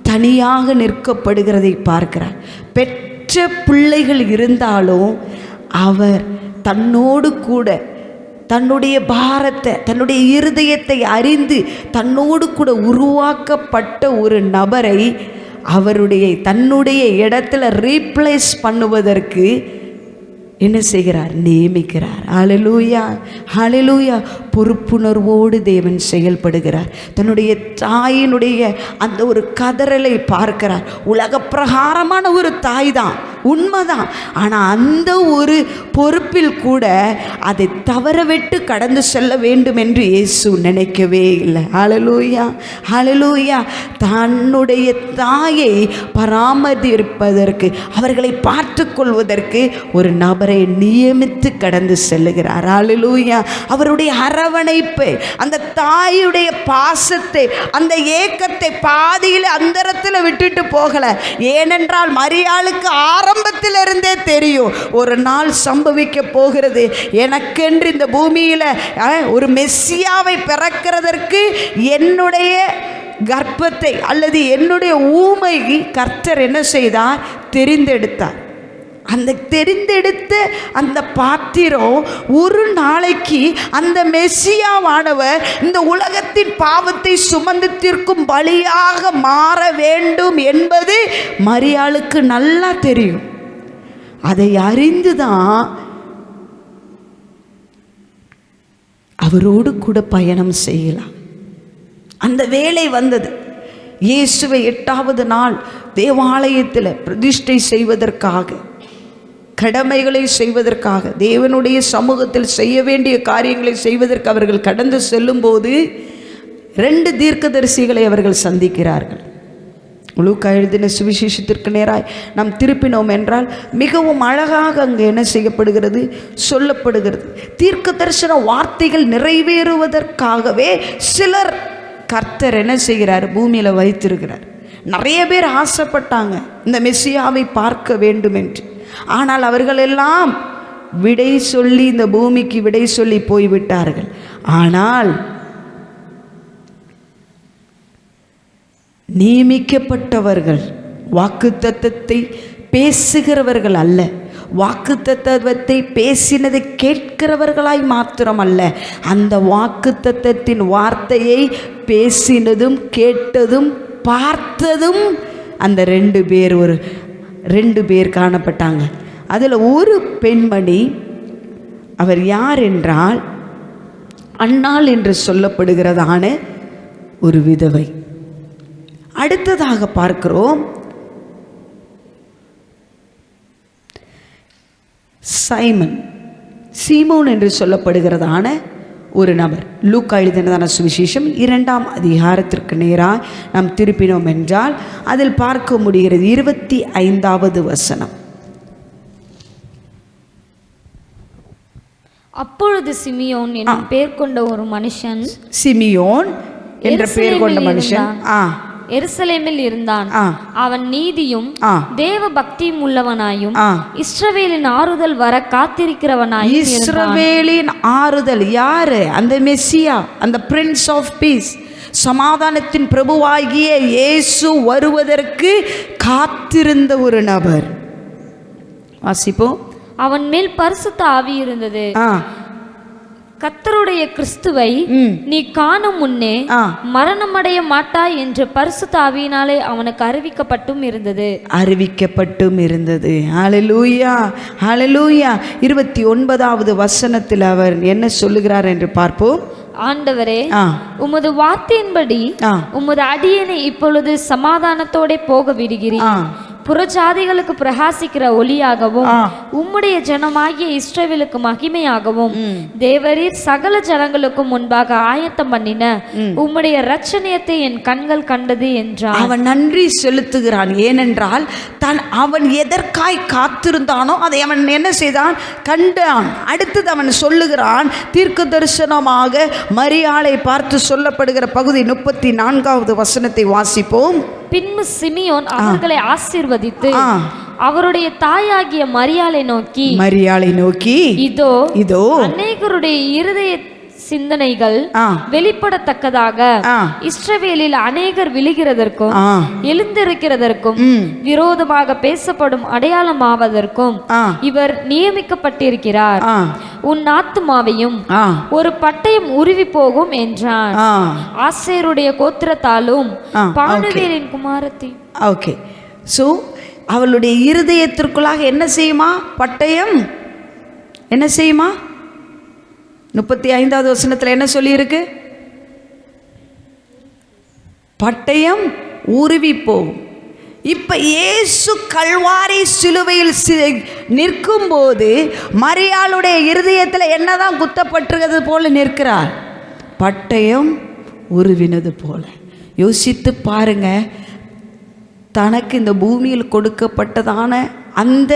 தனியாக நிற்கப்படுகிறதை பார்க்கிறார். பெற்ற பிள்ளைகள் இருந்தாலும் அவர் தன்னோடு கூட தன்னுடைய பாரத்தை, தன்னுடைய இருதயத்தை அறிந்து தன்னோடு கூட உருவாக்கப்பட்ட ஒரு நபரை தன்னுடைய இடத்துல ரீப்ளேஸ் பண்ணுவதற்கு என்ன செய்கிறார்? நியமிக்கிறார். ஹல்லேலூயா, ஹல்லேலூயா. பொறுப்புணர்வோடு தேவன் செயல்படுகிறார். தன்னுடைய தாயினுடைய அந்த ஒரு கதறலை பார்க்கிறார். உலக பிரகாரமான ஒரு தாய் தான், உண்மைதான். ஆனால் அந்த ஒரு பொறுப்பில் கூட அதை தவறவிட்டு கடந்து செல்ல வேண்டும் என்று இயேசு நினைக்கவே இல்லை. ஹல்லேலூயா, ஹல்லேலூயா. தன்னுடைய தாயை பராமரிப்பதற்கு, அவர்களை பார்த்து கொள்வதற்கு ஒரு நபரை நியமித்து கடந்து செல்லுகிறார். ஹல்லேலூயா. அவருடைய அரவணைப்பை, அந்த தாயுடைய பாசத்தை, அந்த ஏக்கத்தை பாதியில் அந்தரத்தில் விட்டுட்டு போகல. ஏனென்றால் மரியாளுக்கு ஆரம்பத்திலிருந்தே தெரியும், ஒரு நாள் சம்பவிக்க போகிறது, எனக்கென்று இந்த பூமியில் ஒரு மெஸ்ஸியாவை பிறக்கிறதற்கு என்னுடைய கர்ப்பத்தை அல்லது என்னுடைய ஊமை கர்த்தர் என்ன செய்தார்? தெரிந்தெடுத்தார். அந்த தெரிந்தெடுத்த அந்த பாத்திரம் ஒரு நாளைக்கு அந்த மெஸ்ஸியாவானவர் இந்த உலகத்தின் பாவத்தை சுமந்து தீர்க்கும் பலியாக மாற வேண்டும் என்பது மரியாளுக்கு நல்லா தெரியும். அதை அறிந்துதான் அவரோடு கூட பயணம் செய்யலாம். அந்த வேலை வந்தது. இயேசுவை 8வது நாள் தேவாலயத்தில் பிரதிஷ்டை செய்வதற்காக, கடமைகளை செய்வதற்காக, தேவனுடைய சமூகத்தில் செய்ய வேண்டிய காரியங்களை செய்வதற்கு அவர்கள் கடந்து செல்லும்போது 2 தீர்க்கதரிசிகளை அவர்கள் சந்திக்கிறார்கள். லூக்கா எழுதின சுவிசேஷத்திற்கு நேராய் நாம் திருப்பினோம் என்றால் மிகவும் அழகாக அங்கே என்ன செய்யப்படுகிறது? சொல்லப்படுகிறது. தீர்க்க தரிசன வார்த்தைகள் நிறைவேறுவதற்காகவே சிலர் கர்த்தர் என்ன செய்கிறார்? பூமியில் வைத்திருக்கிறார். நிறைய பேர் ஆசைப்பட்டாங்க இந்த மெஸ்ஸியாவை பார்க்க வேண்டும் என்று. ஆனால் அவர்கள் எல்லாம் விடை சொல்லி, இந்த பூமிக்கு விடை சொல்லி போய்விட்டார்கள். ஆனால் நியமிக்கப்பட்டவர்கள் வாக்குத்தத்தத்தை பேசுகிறவர்கள் அல்ல, வாக்குத்தத்தத்தை பேசினதை கேட்கிறவர்களாய் மாத்திரமல்ல, அந்த வாக்குத்தத்தத்தின் வார்த்தையை பேசினதும் கேட்டதும் பார்த்ததும் அந்த 2 பேர் காணப்பட்டாங்க. அதில் ஒரு பெண்மணி, அவர் யார் என்றால் அன்னாள் என்று சொல்லப்படுகிறதான ஒரு விதவை. அடுத்ததாக பார்க்கிறோம் சீமோன் என்று சொல்லப்படுகிறதான ஒரு நபர். லூக்கா எழுதினதான சுவிசேஷம் 2ஆம் அதிகாரத்திற்கு நேராக நாம் திருப்பினோம் என்றால் அதில் பார்க்க முடிகிறது 25வது வசனம். அப்பொழுது சிமியோன் என்ற பெயர் கொண்ட ஒரு மனுஷன், சிமியோன் என்ற பெயர் கொண்ட மனுஷன் எருசலேமில் இருந்தான். அவன் நீதியும் தேவ பக்தியும் உள்ளவனாயும் இஸ்ரவேலின் ஆறுதல் வர காத்திருக்கிறவனாயும். இஸ்ரவேலின் ஆறுதல் யாரு? அந்த மெஸ்ஸியா, அந்த பிரின்ஸ் ஆஃப் பீஸ், சமாதானத்தின் பிரபுவாகிய இயேசு வருவதற்கு காத்திருந்த ஒரு நபர். வாசிப்போம். அவன் மேல் பரிசுத்த ஆவி இருந்தது. கர்த்தருடைய கிறிஸ்துவை நீ காணும் முன்னே மரணமடைய மாட்டாய் என்று பரிசுத்த ஆவியினாலே அவனுக்கு அறிவிக்கப்பட்டும் இருந்தது. ஹல்லேலூயா, ஹல்லேலூயா. 29வது வசனத்தில் அவர் என்ன சொல்லுகிறார் என்று பார்ப்போம். ஆண்டவரே, உமது வார்த்தையின்படி உமது அடியேனை இப்பொழுது சமாதானத்தோட போக விடுகிறீர். புறஜாதிகளுக்கு பிரகாசிக்கிற ஒளியாகவும் உம்முடைய ஜனமாகிய இஸ்ரவேலுக்கு மகிமையாகவும் தேவரீர் சகல ஜனங்களுக்கும் முன்பாக ஆயத்தம் பண்ணின உம்முடைய இரட்சணியத்தை என் கண்கள் கண்டது என்றான். அவன் நன்றி செலுத்துகிறான். ஏனென்றால் அவன் எதற்காய் காத்திருந்தானோ அதை அவன் என்ன செய்தான்? கண்டான். அடுத்தது அவன் சொல்லுகிறான், தீர்க்க தரிசனமாக மரியாளை பார்த்து சொல்லப்படுகிற பகுதி 34வது வசனத்தை வாசிப்போம். பின்பு சிமியோன் அவர்களை ஆசீர்வதித்து அவருடைய தாயாகிய மரியாளை நோக்கி இதோ அநேகருடைய இருதய சிந்தனைகள் வெளிப்படத்தக்கதாக இஸ்ரவேலில் அநேகர் விழுகிறதற்கும் எழுந்திருக்கிறதற்கும் விரோதமாக பேசப்படும் அடையாளமாவதற்கும் இவர் நியமிக்கப்பட்டிருக்கிறார். உன் ஆத்துமாவையும் ஒரு பட்டயம் உருவி போகும் என்றான். ஆசேருடைய கோத்திரத்தாலும் பானுவேலின் குமாரத்தை. ஓகே, சோ அவளுடைய இருதயத்திற்குள்ளாக என்ன செய்யுமா? பட்டயம் என்ன செய்யுமா? 35வது வசனத்தில் என்ன சொல்லியிருக்கு? பட்டயம் உருவி போகும். இப்ப இயேசு கல்வாரி சிலுவையில் நிற்கும்போது மரியாளுடைய இருதயத்தில் என்னதான் குத்தப்பட்டிருக்கிறது போல நிற்கிறார்? பட்டயம் உருவினது போல. யோசித்து பாருங்க, தனக்கு இந்த பூமியில் கொடுக்கப்பட்டதான அந்த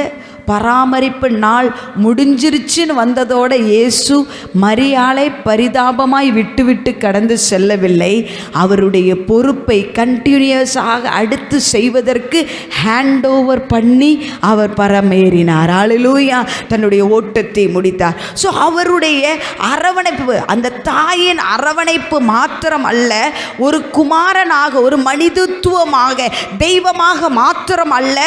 பராமரிப்பு நாள் முடிஞ்சிருச்சுன்னு வந்ததோட இயேசு மரியாளை பரிதாபமாய் விட்டு கடந்து செல்லவில்லை. அவருடைய பொறுப்பை கண்டினியூஸாக அடுத்து செய்வதற்கு ஹேண்ட் ஓவர் பண்ணி அவர் பரமேறினார். ஹல்லேலூயா. தன்னுடைய ஓட்டத்தை முடித்தார். ஸோ அவருடைய அரவணைப்பு, அந்த தாயின் அரவணைப்பு மாத்திரம் அல்ல, ஒரு குமாரனாக, ஒரு மனிதத்துவமாக, தெய்வமாக மாத்திரம் அல்ல,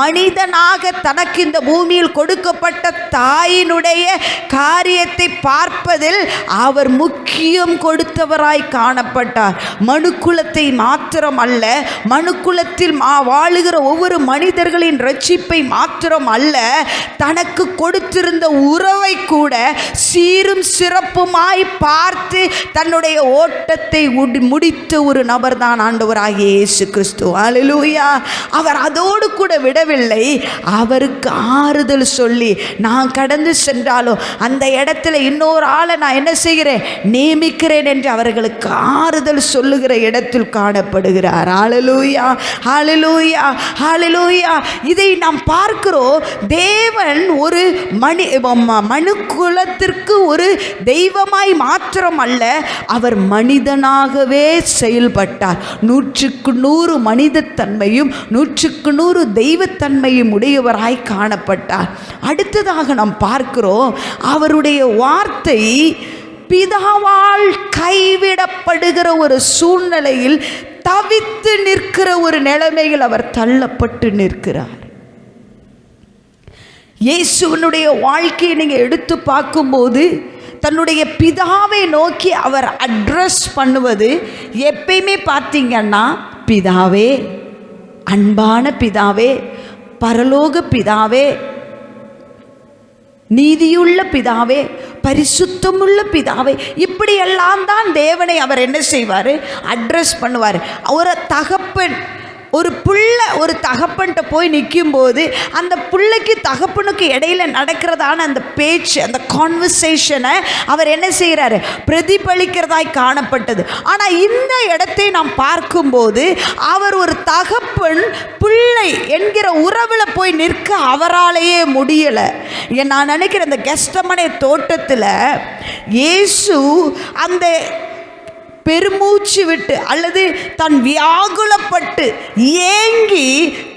மனிதனாக தனக்கு இந்த பூமியில் கொடுக்கப்பட்ட தாயினுடைய காரியத்தை பார்ப்பதில் அவர் முக்கியம் கொடுத்தவராய் காணப்பட்டார். மனுக்குலத்தை மாத்திரம் அல்ல, மனுக்குலத்தில் வாழுகிற ஒவ்வொரு மனிதர்களின் ரட்சிப்பை மாத்திரம் அல்ல, தனக்கு கொடுத்திருந்த உறவை கூட சீரும் சிறப்புமாய் பார்த்து தன்னுடைய ஓட்டத்தை முடித்த ஒரு நபர் தான் ஆண்டவராகிய இயேசு கிறிஸ்து. ஹல்லேலூயா. அவர் அதோடு கூட விடவில்லை. அவருக்கு ஆறுதல் சொல்லி, நான் கடந்து சென்றாலும் அந்த இடத்துல இன்னொரு ஆளை நான் என்ன செய்கிறேன்? நியமிக்கிறேன் என்று அவர்களுக்கு ஆறுதல் சொல்லுகிற இடத்தில் காணப்படுகிறார். ஹல்லேலூயா, ஹல்லேலூயா, ஹல்லேலூயா. இதை நாம் பார்க்கிறோம். தேவன் ஒரு மனுக்குலத்திற்கு ஒரு தெய்வமாய் மாத்திரம் அல்ல, அவர் மனிதனாகவே செயல்பட்டார். 100க்கு 100 மனிதத்தன்மையும் 100க்கு 100 தெய்வத்தன்மையும் உடையவராய் காணப்பட்டார். அடுத்ததாக நாம் பார்க்கிறோம், அவருடைய வார்த்தை பிதாவால் கைவிடப்படுகிற ஒரு சூழ்நிலையில் தவித்து நிற்கிற ஒரு நிலைமையில் அவர் தள்ளப்பட்டு நிற்கிறார். இயேசுவினுடைய வாழ்க்கையை நீங்கள் எடுத்து பார்க்கும்போது தன்னுடைய பிதாவை நோக்கி அவர் அட்ரஸ் பண்ணுவது எப்பயுமே பார்த்தீங்கன்னா, பிதாவே, அன்பான பிதாவே, பரலோக பிதாவே, நீதியுள்ள பிதாவே, பரிசுத்தமுள்ள பிதாவே, இப்படியெல்லாம் தான் தேவனை அவர் என்ன செய்வார்? அட்ரஸ் பண்ணுவார். ஒரு தகப்பன், ஒரு பிள்ளை ஒரு தகப்பன்கிட்ட போய் நிற்கும்போது அந்த பிள்ளைக்கு தகப்பனுக்கு இடையில நடக்கிறதான அந்த பேச்சு, அந்த கான்வர்சேஷனை அவர் என்ன செய்கிறாரு? பிரதிபலிக்கிறதாய் காணப்பட்டது. ஆனால் இந்த இடத்தை நாம் பார்க்கும்போது அவர் ஒரு தகப்பன் பிள்ளை என்கிற உறவில் போய் நிற்க அவராலேயே முடியலை. நான் நினைக்கிறேன், இந்த கெத்செமனே தோட்டத்தில் இயேசு அந்த பெருமூச்சு விட்டு அல்லது தன் வியாகுலப்பட்டு ஏங்கி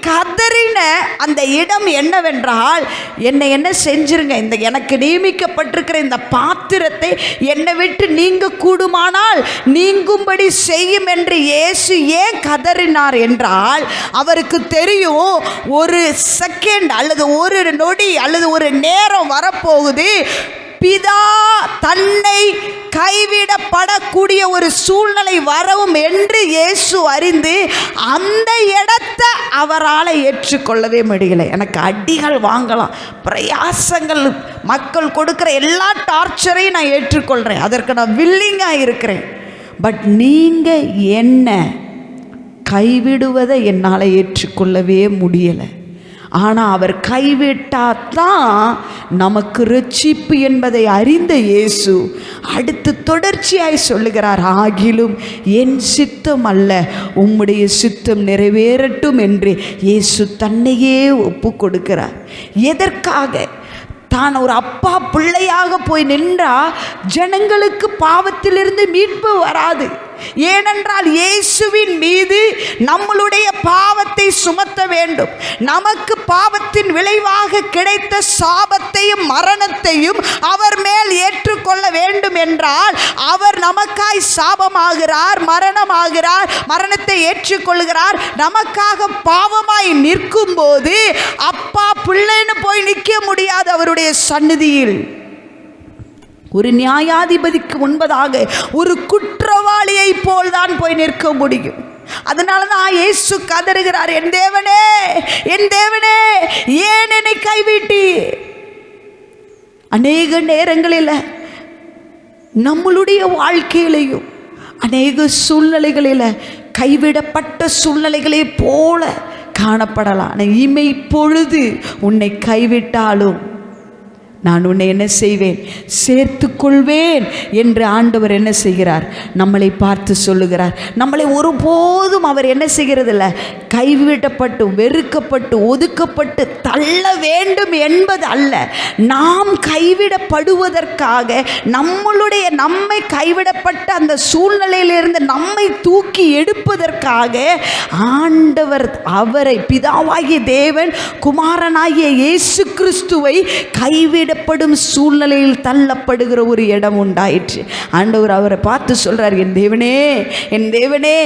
கதறின அந்த இடம் என்னவென்றால், என்னை என்ன செஞ்சிருங்க, இந்த எனக்கு நியமிக்கப்பட்டிருக்கிற இந்த பாத்திரத்தை என்னை விட்டு நீங்க கூடுமானால் நீங்கும்படி செய்யும் என்று இயேசு ஏன் கதறினார் என்றால், அவருக்கு தெரியும் ஒரு செகண்ட் அல்லது ஒரு நொடி அல்லது ஒரு நேரம் வரப்போகுது, பிதா தன்னை கைவிடப்படக்கூடிய ஒரு சூழ்நிலை வரவும் என்று இயேசு அறிந்து அந்த இடத்தை அவரால் ஏற்றுக்கொள்ளவே முடியலை. எனக்கு அடிகள் வாங்கலாம், பிரயாசங்கள், மக்கள் கொடுக்குற எல்லா டார்ச்சரையும் நான் ஏற்றுக்கொள்கிறேன், அதற்கு நான் வில்லிங்காக இருக்கிறேன். பட் நீங்கள் என்ன கைவிடுவதை என்னால் ஏற்றுக்கொள்ளவே முடியலை. ஆனால் அவர் கைவிட்டாதான் நமக்கு ரட்சிப்பு என்பதை அறிந்த இயேசு அடுத்து தொடர்ச்சியாய் சொல்லுகிறார், ஆகிலும் என் சித்தம் அல்ல உம்முடைய சித்தம் நிறைவேறட்டும் என்று இயேசு தன்னையே ஒப்பு கொடுக்கிறார். எதற்காக? தான் ஒரு அப்பா பிள்ளையாக போய் நின்றா ஜனங்களுக்கு பாவத்திலிருந்து மீட்பு வராது. ஏனென்றால் இயேசுவின் மீது நம்மளுடைய பாவத்தை சுமத்த வேண்டும். நமக்கு பாவத்தின் விளைவாக கிடைத்த சாபத்தையும் மரணத்தையும் அவர் மேல் ஏற்றுக்கொள்ள வேண்டும் என்றால் அவர் நமக்காய் சாபமாகிறார், மரணமாகிறார், மரணத்தை ஏற்றுக்கொள்கிறார். நமக்காக பாவமாய் நிற்கும் போது அப்பா பிள்ளைன்னு போய் நிற்க முடியாது அவருடைய சந்நிதியில். ஒரு நியாயாதிபதிக்கு முன்பதாக ஒரு குற்றவாளியை போல் தான் போய் நிற்க முடியும். அதனால தான் இயேசு கதறுகிறார், என் தேவனே, என் தேவனே, ஏன் என்னை கைவிட்டி? அநேக நேரங்களில் நம்மளுடைய வாழ்க்கையிலையும் அநேக சூழ்நிலைகளில் கைவிடப்பட்ட சூழ்நிலைகளை போல காணப்படலாம். ஆனால் இமை பொழுது உன்னை கைவிட்டாலும் நான் உன்னை என்ன செய்வேன், சேர்த்து கொள்வேன் என்று ஆண்டவர் என்ன செய்கிறார், நம்மளை பார்த்து சொல்லுகிறார். நம்மளை ஒருபோதும் அவர் என்ன செய்கிறதில்ல, கைவிடப்பட்டு வெறுக்கப்பட்டு ஒதுக்கப்பட்டு தள்ள வேண்டும் என்பது அல்ல. நாம் கைவிடப்படுவதற்காக நம்மை கைவிடப்பட்ட அந்த சூழ்நிலையிலிருந்து நம்மை தூக்கி எடுப்பதற்காக ஆண்டவர் அவரை, பிதாவாகிய தேவன் குமாரனாகிய இயேசு கிறிஸ்துவை கைவிடப்படும் சூழ்நிலையில் தள்ளப்படுகிற ஒரு இடம் உண்டாயிற்று. ஆண்டவர் அவரை பார்த்து சொல்றார், என் தேவனே, என் தேவனே,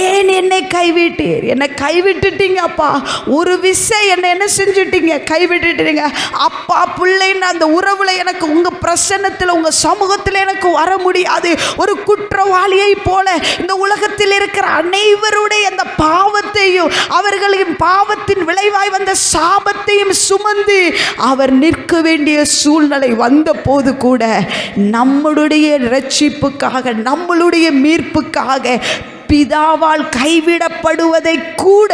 ஏன் என்னை கைவிட்டீர்? என்னை கைவிட்டுட்டீங்க அப்பா. ஒரு விசை என்னை என்ன செஞ்சுட்டீங்க, கைவிட்டுட்டீங்க. அப்பா பிள்ளைன்னு அந்த உறவுல எனக்கு உங்க பிரசன்னத்தில் உங்க சமூகத்தில் எனக்கு வர முடியாது. ஒரு குற்றவாளியை போல இந்த உலகத்தில் இருக்கிற அனைவருடைய அந்த பாவத்தையும் அவர்களின் பாவத்தின் விளைவாய் வந்த சாபத்தையும் சுமந்து அவர் நிற்க வேண்டிய சூழ்நிலை வந்த போது கூட நம்மளுடைய ரட்சிப்புக்காக, நம்மளுடைய மீட்புக்காக பிதாவால் கைவிடப்படுவதை கூட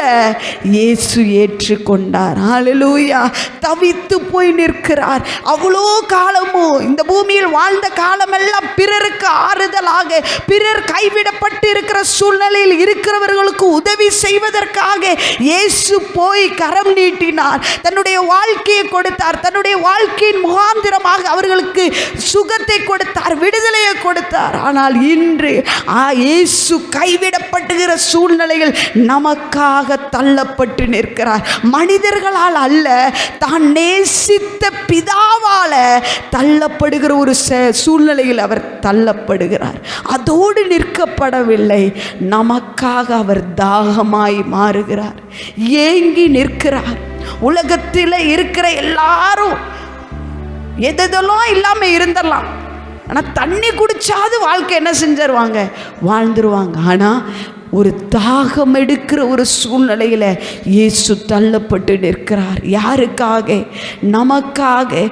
இயேசு ஏற்றுக்கொண்டார். ஹல்லேலூயா. தவித்து போய் நிற்கிறார். அவ்வளோ காலமும் இந்த பூமியில் வாழ்ந்த காலமெல்லாம் பிறருக்கு ஆறுதலாக, பிறர் கைவிடப்பட்டு இருக்கிற சூழ்நிலையில் இருக்கிறவர்களுக்கு உதவி செய்வதற்காக இயேசு போய் கரம் நீட்டினார். தன்னுடைய வாழ்க்கையை கொடுத்தார். தன்னுடைய வாழ்க்கையின் முகாந்திரமாக அவர்களுக்கு சுகத்தை கொடுத்தார், விடுதலையை கொடுத்தார். ஆனால் இன்று இயேசு கைவிடப்படுகிற சூழ்நிலையில் நமக்காக தள்ளப்பட்டு நிற்கிறார். மனிதர்களால் அல்ல, தான் நேசித்த பிதாவால தள்ளப்படுகிற ஒரு சூழ்நிலையில் அவர் தள்ளப்படுகிறார். அதோடு நிற்கப்படவில்லை, நமக்காக அவர் தாகமாய் மாறுகிறார், ஏங்கி நிற்கிறார். உலகத்தில் இருக்கிற எல்லாரும் எதெல்லாம் இல்லாமல் இருந்துடலாம், ஆனால் தண்ணி குடிச்சாது வாழ்க்கை என்ன செஞ்சிருவாங்க, வாழ்ந்துருவாங்க. ஆனால் ஒரு தாகம் எடுக்கிற ஒரு சூழ்நிலையில் இயேசு தள்ளப்பட்டு நிற்கிறார். யாருக்காக? நமக்காக,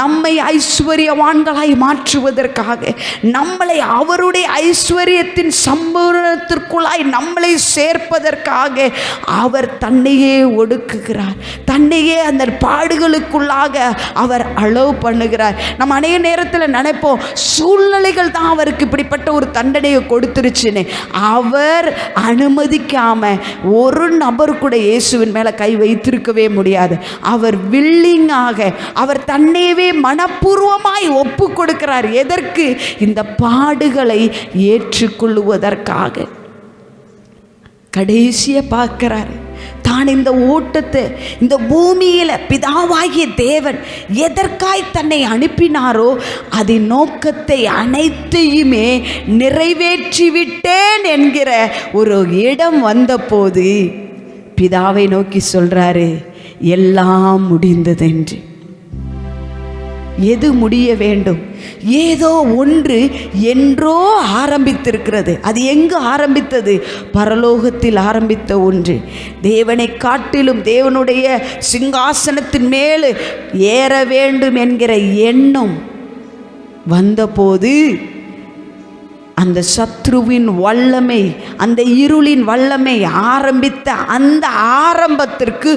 நம்மை ஐஸ்வர்யவான்களாய் மாற்றுவதற்காக, நம்மளை அவருடைய ஐஸ்வர்யத்தின் சம்பூரணத்திற்குள்ளாய் நம்மளை சேர்ப்பதற்காக அவர் தன்னையே ஒடுக்குகிறார். தன்னையே அந்த பாடுகளுக்குள்ளாக அவர் அலோவ் பண்ணுகிறார். நம்ம அநேக நேரத்தில் நினைப்போம், சூழ்நிலைகள் தான் அவருக்கு இப்படிப்பட்ட ஒரு தண்டனையை கொடுத்துருச்சுன்னு. அவர் அனுமதிக்காம ஒரு நபர் கூட இயேசுவின் மேலே கை வைத்திருக்கவே முடியாது. அவர் வில்லிங்காக, அவர் தன்னையவே மனப்பூர்வமாய் ஒப்பு கொடுக்கிறார். எதற்கு? இந்த பாடுகளை ஏற்றுக்கொள்ளுவதற்காக. கடைசியை பார்க்கிறார். தான் இந்த ஓட்டத்தை இந்த பூமியில் பிதாவாகிய தேவன் எதற்காய் தன்னை அனுப்பினாரோ அதன் நோக்கத்தை அனைத்தையுமே நிறைவேற்றிவிட்டேன் என்கிற ஒரு இடம் வந்தபோது பிதாவை நோக்கி சொல்றாரு, எல்லாம் முடிந்தது என்று. எது முடிய வேண்டும்? ஏதோ ஒன்று என்றோ ஆரம்பித்திருக்கிறது. அது எங்கு ஆரம்பித்தது? பரலோகத்தில் ஆரம்பித்த ஒன்று. தேவனை காட்டிலும் தேவனுடைய சிங்காசனத்தின் மேல் ஏற வேண்டும் என்கிற எண்ணம் வந்தபோது அந்த சத்ருவின் வல்லமை, அந்த இருளின் வல்லமை ஆரம்பித்த அந்த ஆரம்பத்திற்கு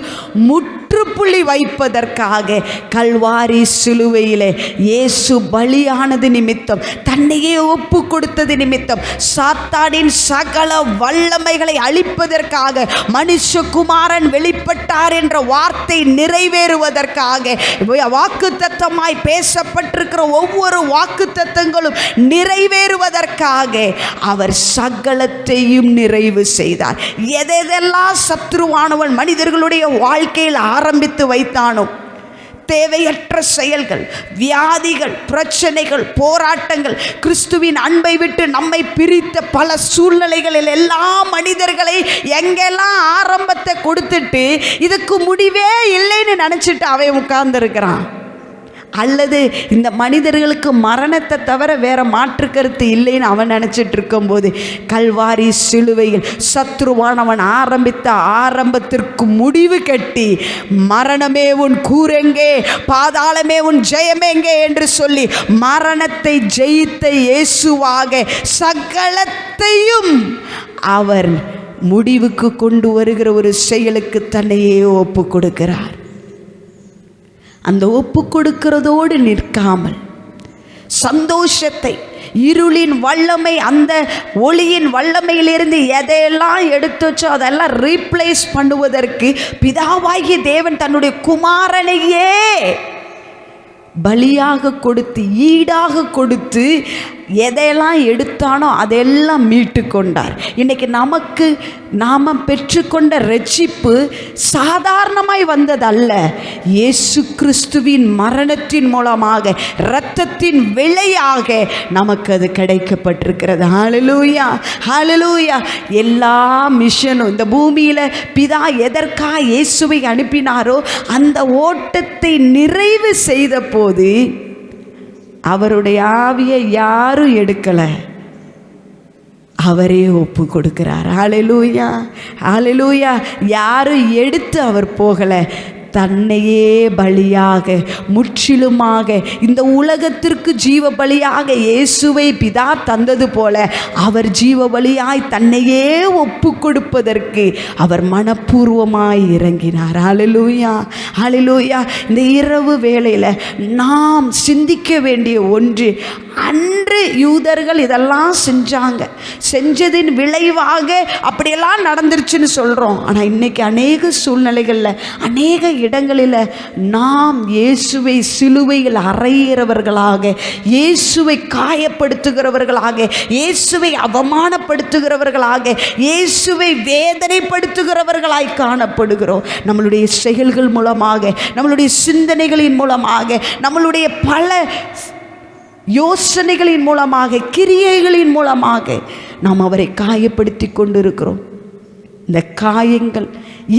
முற்றுப்புள்ளி வைப்பதற்காக கல்வாரி சிலுவையிலே இயேசு பலியானது நிமித்தம், தன்னையே ஒப்பு கொடுத்தது நிமித்தம், சாத்தானின் சகல வல்லமைகளை அழிப்பதற்காக மனுஷகுமாரன் வெளிப்பட்டார் என்ற வார்த்தை நிறைவேறுவதற்காக, வாக்குத்தத்தமாய் பேசப்பட்டிருக்கிற ஒவ்வொரு வாக்குத்தத்தங்களும் நிறைவேறுவதற்காக அவர் சகலத்தையும் நிறைவு செய்தார். எதெல்லாம் சத்ருவானவன் மனிதர்களுடைய வாழ்க்கையில் ஆரம்பித்து வைத்தானோ, தேவையற்ற செயல்கள், வியாதிகள், பிரச்சனைகள், போராட்டங்கள், கிறிஸ்துவின் அன்பை விட்டு நம்மை பிரித்த பல சூழ்நிலைகளில் எல்லா மனிதர்களை எங்கெல்லாம் ஆரம்பத்தை கொடுத்துட்டு இதுக்கு முடிவே இல்லைன்னு நினச்சிட்டு அவன் உட்கார்ந்துருக்கிறான். அல்லது இந்த மனிதர்களுக்கு மரணத்தை தவிர வேற மாற்று கருத்து இல்லைன்னு அவன் நினச்சிட்டு இருக்கும்போது கல்வாரி சிலுவையில் சத்ருவானவன் ஆரம்பித்த ஆரம்பத்திற்கு முடிவு கட்டி, மரணமே உன் கூரெங்கே, பாதாளமே உன் ஜெயமெங்கே என்று சொல்லி மரணத்தை ஜெயித்த இயேசுவாக சகலத்தையும் அவர் முடிவுக்கு கொண்டு வருகிற ஒரு செயலுக்கு தன்னையே ஒப்பு கொடுக்கிறார். அந்த ஒப்பு கொடுக்கிறதோடு நிற்காமல் சந்தோஷத்தை, இருளின் வல்லமை, அந்த ஒளியின் வல்லமையிலிருந்து எதையெல்லாம் எடுத்துச்சோ அதெல்லாம் ரீப்ளேஸ் பண்ணுவதற்கு பிதாவாகிய தேவன் தன்னுடைய குமாரனையே பலியாக கொடுத்து, ஈடாக கொடுத்து, எதையெல்லாம் எடுத்தானோ அதெல்லாம் மீட்டு கொண்டார். இன்றைக்கி நமக்கு நாம் பெற்றுக்கொண்ட ரட்சிப்பு சாதாரணமாய் வந்ததல்ல. இயேசு கிறிஸ்துவின் மரணத்தின் மூலமாக, இரத்தத்தின் விலையாக நமக்கு அது கிடைக்கப்பட்டிருக்கிறது. ஹல்லேலூயா, ஹல்லேலூயா. எல்லா மிஷனும் இந்த பூமியில் பிதா எதற்காக இயேசுவை அனுப்பினாரோ அந்த ஓட்டத்தை நிறைவு செய்த போது அவருடைய ஆவியை யாரும் எடுக்கலை, அவரே ஒப்பு கொடுக்கிறார். ஹல்லேலூயா, ஹல்லேலூயா. யாரும் எடுத்து அவர் போகலை, தன்னையே பலியாக, முற்றிலுமாக இந்த உலகத்திற்கு ஜீவ பலியாக இயேசுவை பிதா தந்தது போல அவர் ஜீவ பலியாய் தன்னையே ஒப்பு கொடுப்பதற்கு அவர் மனப்பூர்வமாய் இறங்கினார். ஹல்லேலூயா, ஹல்லேலூயா. இந்த இரவு வேளையில் நாம் சிந்திக்க வேண்டிய ஒன்று, அன்று யூதர்கள் இதெல்லாம் செஞ்சாங்க, செஞ்சதின் விளைவாக அப்படியெல்லாம் நடந்துருச்சுன்னு சொல்கிறோம். ஆனால் இன்றைக்கி அநேக சூழ்நிலைகளில், அநேக இடங்களில் நாம் இயேசுவை சிலுவையில் அறையிறவர்களாக, இயேசுவை காயப்படுத்துகிறவர்களாக, இயேசுவை அவமானப்படுத்துகிறவர்களாக, இயேசுவை வேதனைப்படுத்துகிறவர்களாய் காணப்படுகிறோம். நம்மளுடைய செயல்கள் மூலமாக, நம்மளுடைய சிந்தனைகளின் மூலமாக, நம்மளுடைய பல யோசனைகளின் மூலமாக, கிரியைகளின் மூலமாக நாம் அவரை காயப்படுத்தி கொண்டிருக்கிறோம். இந்த காயங்கள்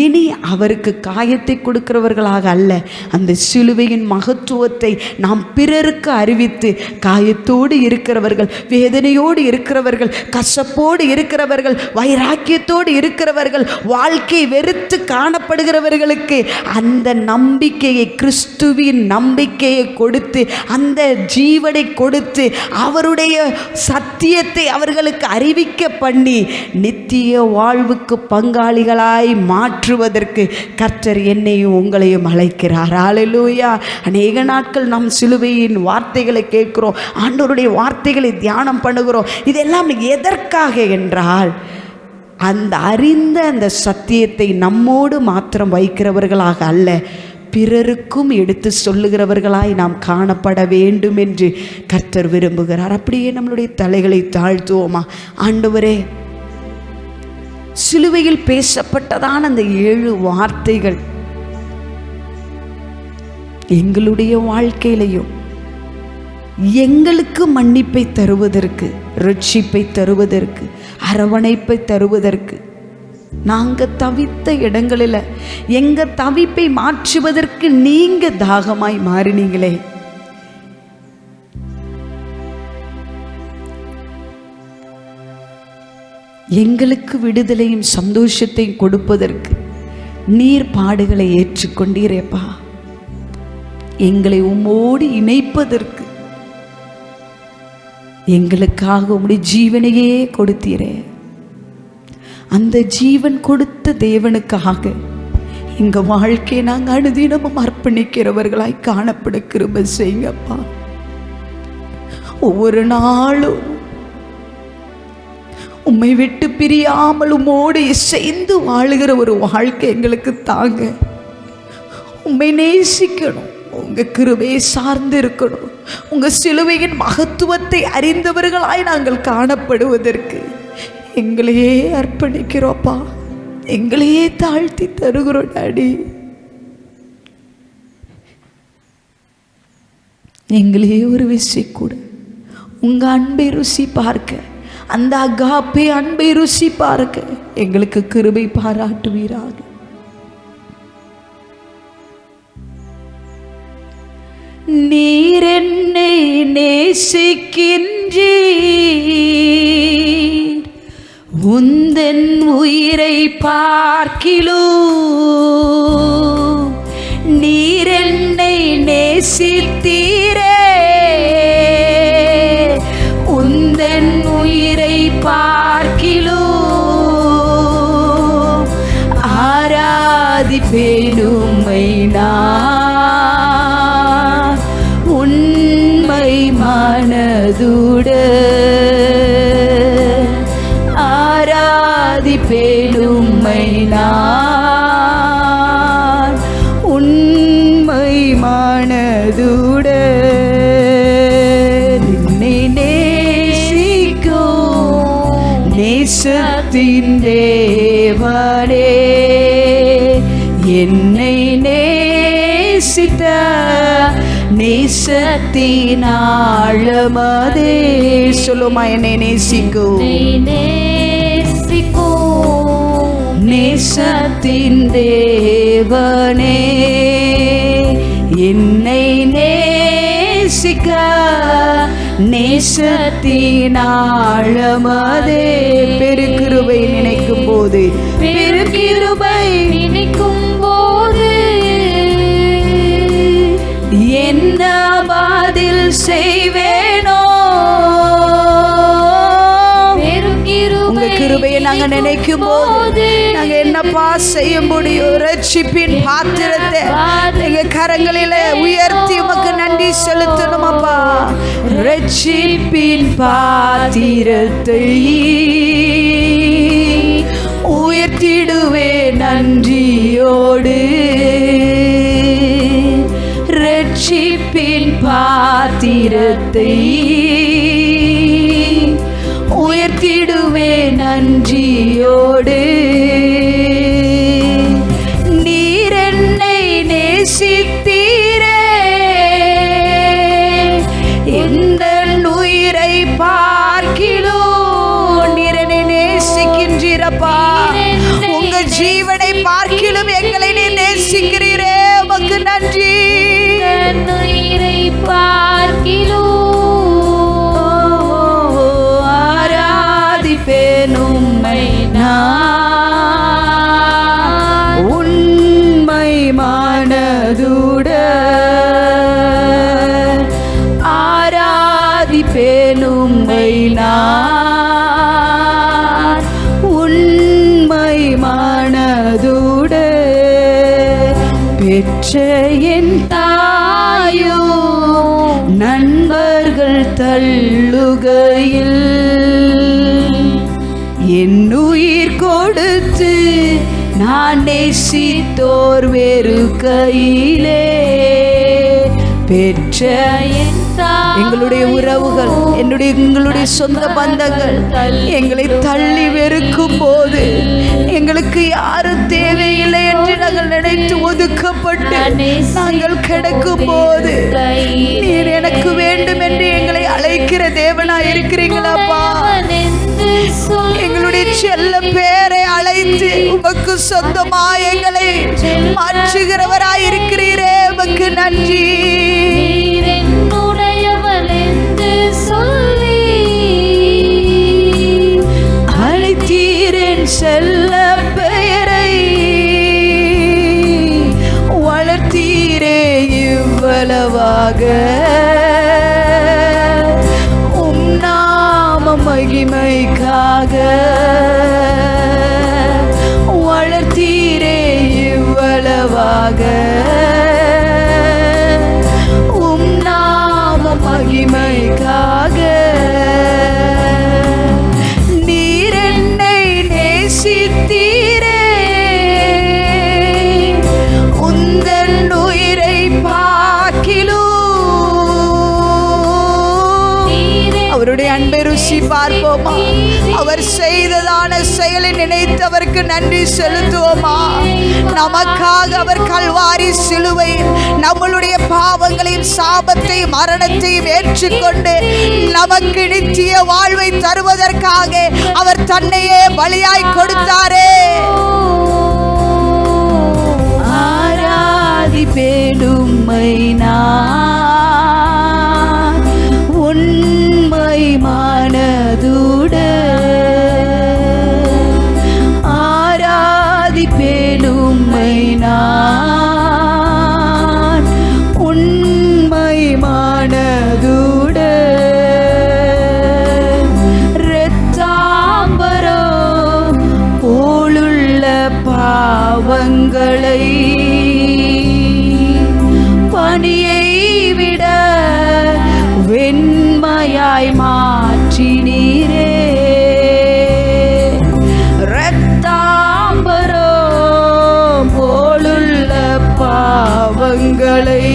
இனி அவருக்கு காயத்தை கொடுக்கிறவர்களாக அல்ல, அந்த சிலுவையின் மகத்துவத்தை நாம் பிறருக்கு அறிவித்து, காயத்தோடு இருக்கிறவர்கள், வேதனையோடு இருக்கிறவர்கள், கசப்போடு இருக்கிறவர்கள், வைராக்கியத்தோடு இருக்கிறவர்கள், வாழ்க்கை வெறுத்து காணப்படுகிறவர்களுக்கு அந்த நம்பிக்கையை, கிறிஸ்துவின் நம்பிக்கையை கொடுத்து, அந்த ஜீவனை கொடுத்து, அவருடைய சத்தியத்தை அவர்களுக்கு அறிவிக்க பண்ணி நித்திய வாழ்வுக்கு பங்காளிகளாய் மாற்றுவதற்கு கர்த்தர் என்னையும் உங்களையும் அழைக்கிறார். ஹல்லேலூயா. அநேக நாட்கள் நாம் சிலுவையின் வார்த்தைகளை கேட்கிறோம், ஆண்டவருடைய வார்த்தைகளை தியானம் பண்ணுகிறோம். இதெல்லாம் எதற்காக என்றால், அந்த அறிந்த அந்த சத்தியத்தை நம்மோடு மாத்திரம் வைக்கிறவர்களாக அல்ல, பிறருக்கும் எடுத்து சொல்லுகிறவர்களாய் நாம் காணப்பட வேண்டும் என்று கர்த்தர் விரும்புகிறார். அப்படியே நம்மளுடைய தலைகளை தாழ்த்துவோமா? ஆண்டவரே, சிலுவையில் பேசப்பட்டதான அந்த 7 வார்த்தைகள் எங்களுடைய வாழ்க்கையிலையும் எங்களுக்கு மன்னிப்பை தருவதற்கு, ரட்சிப்பை தருவதற்கு, அரவணைப்பை தருவதற்கு, நாங்கள் தவித்த இடங்களில் எங்கள் தவிப்பை மாற்றுவதற்கு நீங்கள் தாகமாய் மாறினீங்களே. எங்களுக்கு விடுதலையும் சந்தோஷத்தையும் கொடுப்பதற்கு நீர் பாடுகளை ஏற்றுக்கொண்டீரேப்பா. எங்களை உம்மோடு இணைப்பதற்கு எங்களுக்காக உம்முடைய ஜீவனையே கொடுத்தீரே. அந்த ஜீவன் கொடுத்த தேவனுக்காக எங்கள் வாழ்க்கையை நாங்கள் அனுதினமும் அர்ப்பணிக்கிறவர்களாய் காணப்பட கிருபை செய்யுங்கப்பா. ஒவ்வொரு நாளும் உம்மை விட்டு பிரியாமல் உம்மோடு இசைந்து வாழுகிற ஒரு வாழ்க்கை எங்களுக்கு தாங்க. உம்மை நேசிக்கணும், உங்கள் கிருபையை சார்ந்து இருக்கணும், உங்கள் சிலுவையின் மகத்துவத்தை அறிந்தவர்களாய் நாங்கள் காணப்படுவதற்கு எங்களையே அர்ப்பணிக்கிறோப்பா. எங்களையே தாழ்த்தி தருகிறோம் டாடி. எங்களையே ஒரு விஷயம் கூட உங்கள் அன்பை ருசி பார்க்க, அந்த அகாப்பே அன்பை ருசி பார்க்க எங்களுக்கு கிருபை பாராட்டுவீராக. நீர் என்னை நேசிக்கின்றீர், உந்தன் உயிரை பார்க்கிலும் நீர் என்னை நேசித்தீரே, உந்தன் உயிரை பார்க்கிலும் ஆராதிப்பேன் உம்மை நான் உண்மை மனதுடன், ஆராதிப்பேன் உம்மை நான் உண்மை மனதுடன். என்னை நேசிக்கும் நேசத்தின் தேவனே, என்னை நேசித்த நேசத்தின் ஆழமதே. சொல்லுமா, என்னை நேசிக்கும் நேசத்தின் தேவனே, என்னை நேசிக்க நேசத்தின் ஆழமதே. பெருகிருபை நினைக்கும் போது, பெருகிருபை நினைக்கும் போது என்ன பதில் செய்வேனோ? உங்க கிருபையை நாங்க நினைக்கும் போது நாங்க என்னப்பா செய்ய முடியும்? ரட்சிப்பின் பாத்திரத்தை எங்க கரங்களில உயர்த்தி உமக்கு நன்றி செலுத்தணும் அப்பா. ரட்சிப்பின் பாத்திரத்தை உயர்த்திடுவே நன்றியோடு, ரட்சிப்பின் பாத்திரத்தை உயர்த்திடுவே நன்றியோடு. நீர் என்னை நேசித்தீரே, இந்த உயிரை பார்க்கிலும் நீர் என்னை நேசிக்கின்றீரப்பா. உங்க ஜீவனை பார்க்கிலும் எங்களை நீ நேசிக்கிறீரே, உமக்கு நன்றி. உயிரை பார்க்கிலும் ஆராதிப்பேன் உம்மை நான் உண்மை மனதுடன், ஆராதிப்பேன் உம்மை நான் உண்மை மனதுடன். பெற்ற என் தாயோ நண்பர்கள் தள்ளுகையில் என் உயிர் கொடுத்து நான் நேசித்தோர் வேறு கையிலே பெற்ற எங்களுடைய உறவுகள், எங்களுடைய சொந்த பந்தங்கள் எங்களை தள்ளி வெறுக்கும் போது, எங்களுக்கு யாரும் தேவையில்லை என்று நாங்கள் நினைத்து ஒதுக்கப்பட்டு நாங்கள் கிடக்கும் போது, நீர் எனக்கு வேண்டும் என்று எங்களை அழைக்கிற தேவனாய் இருக்கிறீங்களாப்பா. எங்களுடைய செல்ல பேரை அழைத்து உமக்கு சொந்தமாய் எங்களை மாற்றுகிறவராய் இருக்கிறீரே, உமக்கு நன்றி. அழைத்தீரன் செல்ல பெயரை, வளர்த்தீரே இவ்வளவாக, உம் நாம மகிமைக்காக வளர்த்தீரே இவ்வளவாக, உம் நாம மகிமைக்காக. நீர் என்னை நேசித்தீரே, உந்தன் உயிரை பார்க்கிலும் அவருடைய அன்பை ருசி பார்ப்போமா? அவர் செய்ததான செயலை நினைத்து அவருக்கு நன்றி செலுத்துவோமா? நமக்காக அவர் கல்வாரி சிலுவையில் நம்மளுடைய பாவங்களையும் சாபத்தையும் மரணத்தையும் ஏற்றுக்கொண்டு நமக்கு நித்திய வாழ்வை தருவதற்காக அவர் தன்னையே பலியாய் கொடுத்தாரே. ஆராதிப்பேன் உம்மை நான் உண்மை மனதுடன், ஆராதிப்பேன் உம்மை நான் உண்மை மனதுடன். இரத்தாம்பரம் போலுள்ள பாவங்களை பனியை விட வெண்மையாய் மாற்றினீரே. இரத்தாம்பரம் போலுள்ள பாவங்களை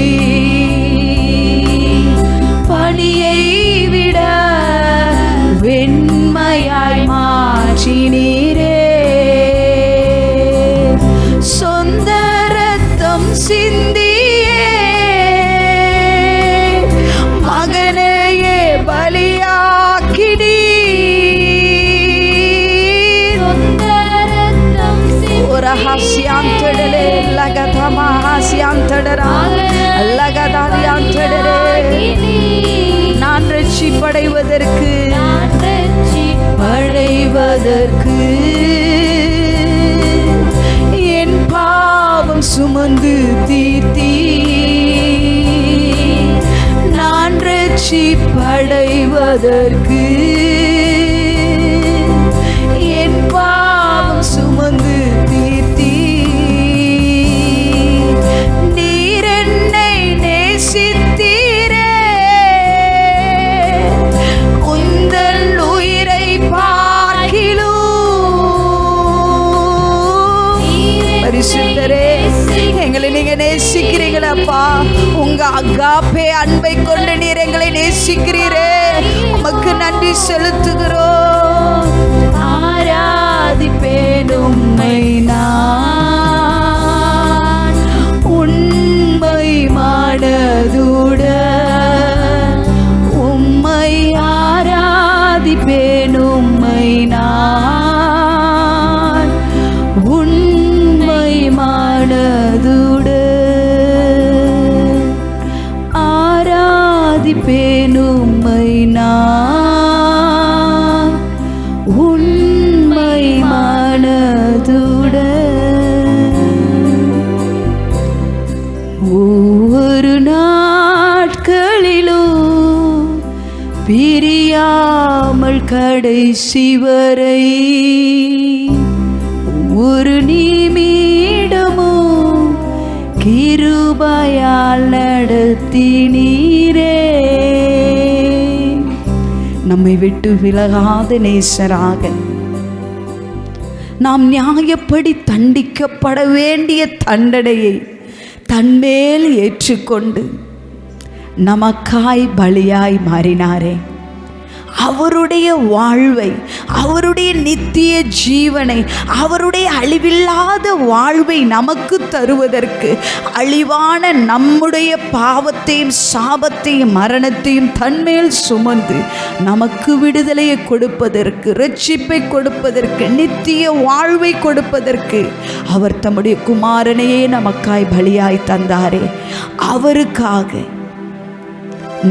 பனியை விட வெண்மையாய் மாற்றினீரே. சொந்த ரத்தம் சிந்தியே மகனையே பலியாக்கினீர். ஒரு ஹாஸ்யாந்தடலே லகதமா ஹாஸ்யாந்தடரா லகதாலியாந்தடரே. நான் ரட்சிப்படைவதற்கு என் பாவம் சுமந்து தீர்த்தீ. நான் ரட்சிப்படைவதற்கு என் பாவம் சுமந்து தீர்த்தீ. நீர் என்னை நேசித்தீரே, உந்தன் உயிரை பார்க்கிலும். பரிசுத்தரே, எங்களை நீங்க நேசிக்கிறீங்களப்பா. உங்க அகாப்பே அன்பை கொண்டு நீர் எங்களை நேசிக்கிறீரே, உமக்கு நன்றி செலுத்துகிறோம். ஆராதிப்பேன் உம்மை நான் உண்மை மனதுடன், உம்மை ஆராதிப்பேன் உம்மை நான் உண்மை மனதுடன், ஆராதிப்பேன் உம்மை நான் உண்மை மனதுடன். ஒவ்வொரு நாட்களிலும் பிரியாமல் கடைசி வரை ஒரு நிமிடமும் கிருபையால் நடத்தினீரே. நம்மை விட்டு விலகாத நேசராக நாம் நியாயப்படி தண்டிக்கப்பட வேண்டிய தண்டனையை தன்மேல் ஏற்றுக்கொண்டு நமக்காய் பலியாய் மாறினாரே, அவருடைய வாழ்வை, அவருடைய நித்திய ஜீவனை, அவருடைய அழிவில்லாத வாழ்வை நமக்கு தருவதற்கு அழிவான நம்முடைய பாவத்தையும் சாபத்தையும் மரணத்தையும் தன்மேல் சுமந்து நமக்கு விடுதலையை கொடுப்பதற்கு, இரட்சிப்பை கொடுப்பதற்கு, நித்திய வாழ்வை கொடுப்பதற்கு அவர் தம்முடைய குமாரனையே நமக்காய் பலியாய் தந்தாரே. அவருக்காக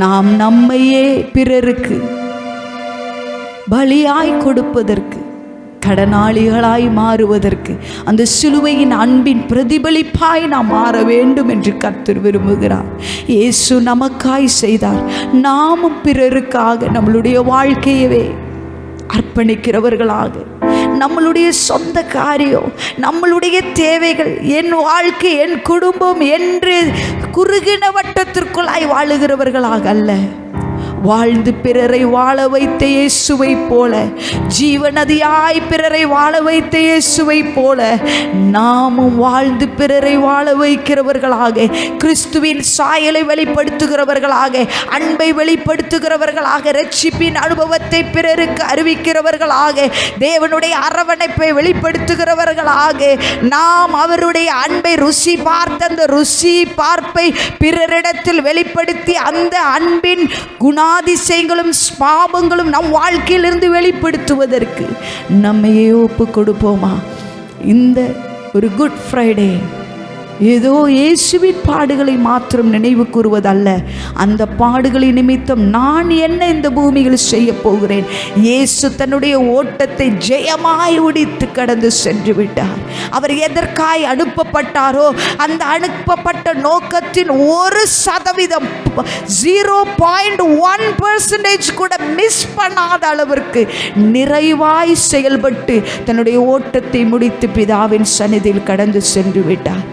நாம் நம்மையே பிறருக்கு பலியாய் கொடுப்பதற்கு, கடனாளிகளாய் மாறுவதற்கு, அந்த சிலுவையின் அன்பின் பிரதிபலிப்பாய் நாம் மாற வேண்டும் என்று கர்த்தர் விரும்புகிறார். இயேசு நமக்காய் செய்தார். நாமும் பிறருக்காக நம்மளுடைய வாழ்க்கையவே அர்ப்பணிக்கிறவர்களாக, நம்மளுடைய சொந்த காரியம், நம்மளுடைய தேவைகள், என் வாழ்க்கை, என் குடும்பம் என்று குறுகின வட்டத்திற்குள்ளாய் வாழுகிறவர்களாக அல்ல, வாழ்ந்து பிறரை வாழ வைத்த இயேசுவை போல, ஜீவநதியாய் பிறரை வாழ வைத்த இயேசுவை போல நாமும் வாழ்ந்து பிறரை வாழ வைக்கிறவர்களாக, கிறிஸ்துவின் சாயலை வெளிப்படுத்துகிறவர்களாக, அன்பை வெளிப்படுத்துகிறவர்களாக, இரட்சிப்பின் அனுபவத்தை பிறருக்கு அறிவிக்கிறவர்களாக, தேவனுடைய அரவணைப்பை வெளிப்படுத்துகிறவர்களாக, நாம் அவருடைய அன்பை ருசி பார்த்த அந்த ருசி பார்ப்பை பிறரிடத்தில் வெளிப்படுத்தி அந்த அன்பின் குணாதிசயங்களும் பாவங்களும் நம் வாழ்க்கையிலிருந்து வெளிப்படுத்துவதற்கு நம்மையே ஒப்பு கொடுப்போமா? இந்த ஒரு குட் ஃப்ரைடே ஏதோ இயேசுவின் பாடுகளை மாத்திரம் நினைவு கூறுவதல்ல, அந்த பாடுகளின் நிமித்தம் நான் என்ன இந்த பூமியில் செய்ய போகிறேன். இயேசு தன்னுடைய ஓட்டத்தை ஜெயமாய் முடித்து கடந்து சென்று விட்டார். அவர் எதற்காய் அனுப்பப்பட்டாரோ அந்த அனுப்பப்பட்ட நோக்கத்தின் 1% 0.1% கூட மிஸ் பண்ணாத அளவிற்கு நிறைவாய் செயல்பட்டு தன்னுடைய ஓட்டத்தை முடித்து பிதாவின் சந்நிதியில் கடந்து சென்று விட்டார்.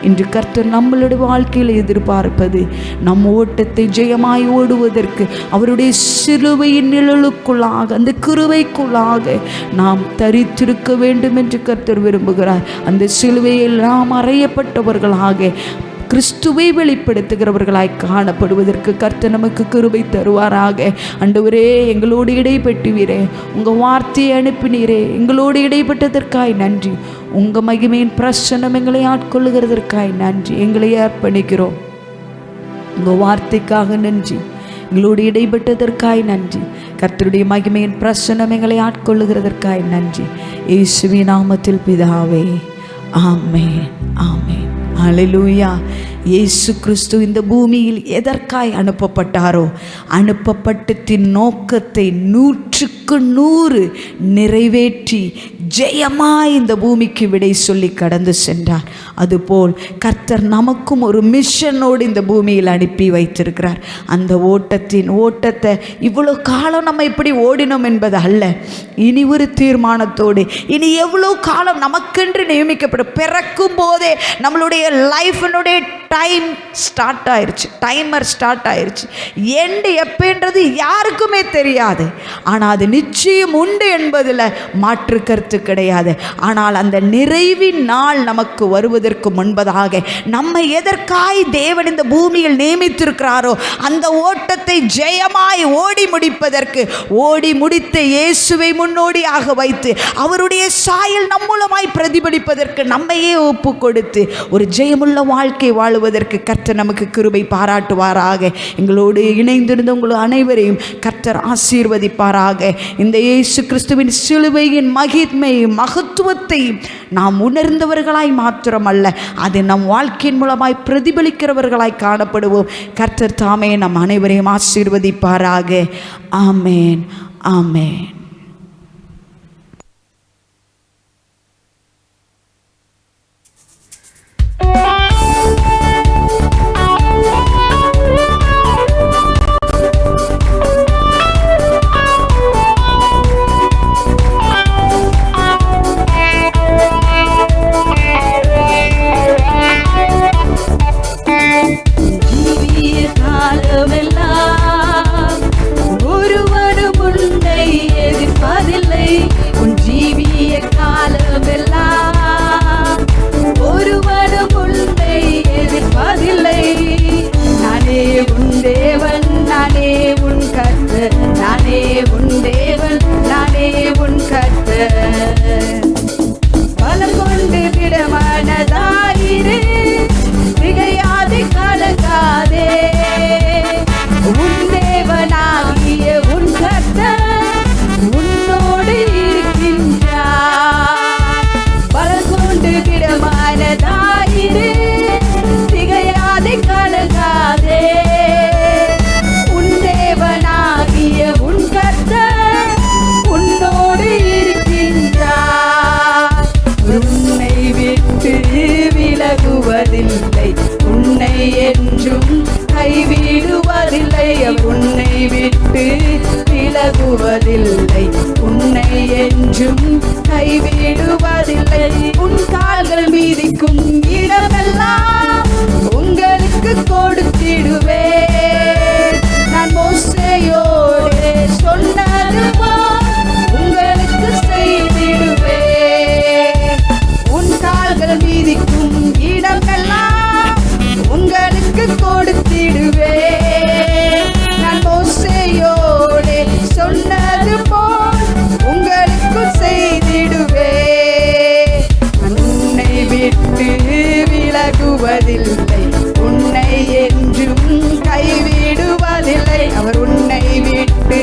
இன்று கர்த்தர் நம்மளுடைய வாழ்க்கையில் எதிர்பார்ப்பது, நம் ஓட்டத்தை ஜெயமாய் ஓடுவதற்கு அவருடைய சிலுவையின் நிழலுக்குள்ளாக, அந்த கிருபைக்குள்ளாக நாம் தரித்திருக்க வேண்டும் என்று கர்த்தர் விரும்புகிறார். அந்த சிலுவையில் நாம் அறையப்பட்டவர்களாக கிறிஸ்துவை வெளிப்படுத்துகிறவர்களாய் காணப்படுவதற்கு கர்த்தர் நமக்கு கிருபை தருவாராக. ஆண்டவரே, எங்களோடு இடைப்பட்டுவீரே, உங்கள் வார்த்தையை அனுப்பினீரே, எங்களோடு இடைப்பட்டதற்காய் நன்றி. உங்கள் மகிமையின் பிரசன்னம் எங்களை ஆட்கொள்ளுகிறதற்காய் நன்றி. எங்களை அர்ப்பணிக்கிறோம். உங்கள் வார்த்தைக்காக நன்றி. எங்களோடு இடைப்பட்டதற்காய் நன்றி. கர்த்தருடைய மகிமையின் பிரசன்னம் எங்களை ஆட்கொள்ளுகிறதற்காய் நன்றி. இயேசுவின் நாமத்தில் பிதாவே, ஆமென், ஆமென். ஹல்லேலூயா. இயேசு கிறிஸ்து இந்த பூமியில் எதற்காய் அனுப்பப்பட்டாரோ அனுப்பப்பட்டத்தின் நோக்கத்தை 100% நிறைவேற்றி ஜெயமாய் இந்த பூமிக்கு விடை சொல்லி கடந்து சென்றார். அதுபோல் கர்த்தர் நமக்கும் ஒரு மிஷனோடு இந்த பூமியில் அனுப்பி வைத்திருக்கிறார். அந்த ஓட்டத்தை இவ்வளோ காலம் நம்ம இப்படி ஓடினோம் என்பது அல்ல, இனி ஒரு தீர்மானத்தோடு, இனி எவ்வளோ காலம் நமக்கென்று நியமிக்கப்படும். பிறக்கும் போதே நம்மளுடைய லைஃபினுடைய டைமர் ஸ்டார்ட் ஆயிருச்சு. எண்டு எப்பன்றது யாருக்குமே தெரியாது. ஆனால் அது நிச்சயம் உண்டு என்பதில் மாற்று கருத்து கிடையாது. ஆனால் அந்த நிறைவின் நாள் நமக்கு வருவதற்கு முன்பதாக நம்மை எதற்காய் தேவன் இந்த பூமியில் நியமித்திருக்கிறாரோ அந்த ஓட்டத்தை ஜெயமாய் ஓடி முடிப்பதற்கு, ஓடி முடித்த இயேசுவை முன்னோடியாக வைத்து அவருடைய சாயல் நம் மூலமாய் பிரதிபலிப்பதற்கு நம்மையே ஒப்பு கொடுத்து ஒரு ஜெயமுள்ள வாழ்க்கை வாழுவதற்கு கர்த்தர் நமக்கு கிருபை பாராட்டுவாராக. எங்களோடு இணைந்திருந்த உங்கள் அனைவரையும் கர்த்தர் ஆசீர்வதிப்பாராக. இந்த இயேசு கிறிஸ்துவின் சிலுவையின் மகிமையும் மகத்துவத்தையும் நாம் உணர்ந்தவர்களாய் மாத்திரமல்ல, அது நம் வாழ்க்கையின் மூலமாய் பிரதிபலிக்கிறவர்களாய் காணப்படுவோம். கர்த்தர் தாமே நம் அனைவரையும் ஆசீர்வதிப்பாராக. ஆமென், ஆமென். ஒருவரும் உன்னை எதிர்ப்பதில்லை. உன் ஜீவிய காலம் என்றும் கைவிடுவதில்லை. அவர் உன்னை விட்டு விலகுவதில்லை. உன்னை என்றும் கைவிடுவதில்லை. உன் கால்கள் மீதிக்கும் இடமெல்லாம் உங்களுக்கு கொடுத்திடுவேன். நான் மோசேயோடு சொன்னது போல் உங்களுக்கு செய்திடுவேன். உன் கால்கள் மீதிக்கும் இடமெல்லாம் உங்களுக்கு கொடுத்திடுவேன். நான் மோசேயோடு சொன்னது போல் உங்களுக்கு செய்திடுவேன். உன்னை விட்டு விலகுவதில்லை. உன்னை என்றும் கைவிடுவதில்லை. அவர் உன்னை விட்டு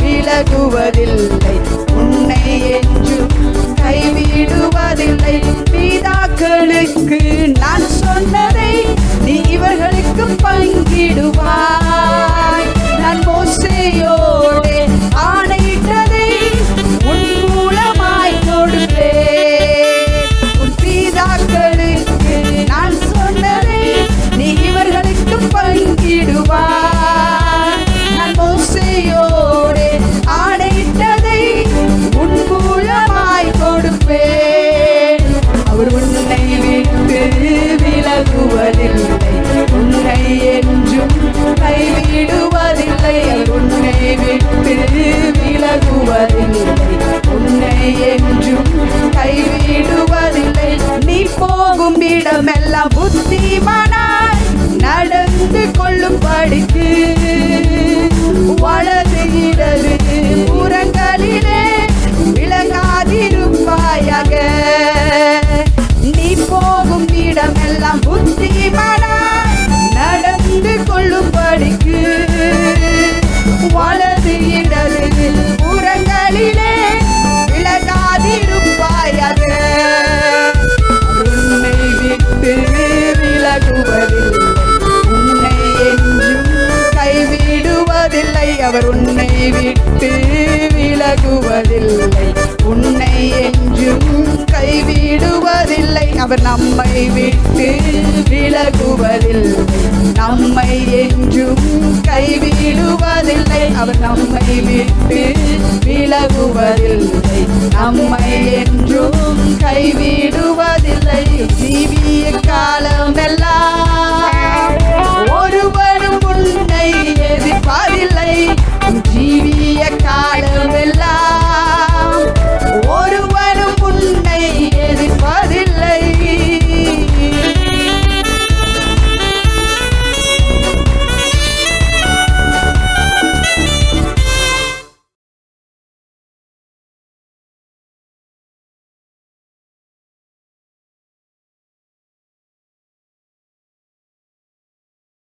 விலகுவதில்லை. உன்னை என்றும் கைவிடுவதில்லை. பிதாக்களுக்கு நான் சொன்னதை நீ இவர்களுக்கு பங்கிடுவாய். நான் மோசேயோடு ஆணையிட்டதை உன் மூலமாய் கொடுப்பேன். உன் பிதாக்களுக்கு நான் சொன்னதை நீ இவர்களுக்கு பங்கிடுவாய். நான் மோசேயோடு ஆணையிட்டதை உன் மூலமாய் கொடுப்பேன். அவர் உன்னை விட்டு விலகுவதில்லை. உன்னை என்றும் கைவிடுவதில்லை. அவர் உன்னை விட்டு விலகுவதில்லை. உன்னை என்றும் கைவிடுவதில்லை. நீ போகும் இடமெல்லாம் புத்திமானாய் நடந்து கொள்ளும்படிக்கு வலது இடது புறங்களிலே விலகாதிருப்பாயாக. நீ போகும் இடமெல்லாம் புத்திமானாய் நடந்து கொள்ளும்படிக்கு வலது இடது புறங்களிலே விலகாதிருப்பாயாக. உன்னை விட்டு விலகுவதில்லை. உன்னை என்றும் கைவிடுவதில்லை. அவர் உன்னை விட்டு விலகுவதில்லை. உன்னை என்றும் கைவிடுவதில்லை. அவர் நம்மை விட்டு விலகுவதில்லை. நம்மை என்றும் கைவிடுவதில்லை. அவர் நம்மை விட்டு விலகுவதில்லை. நம்மை என்றும் கைவிடுவதில்லை. ஜீவிய காலமெல்லாம்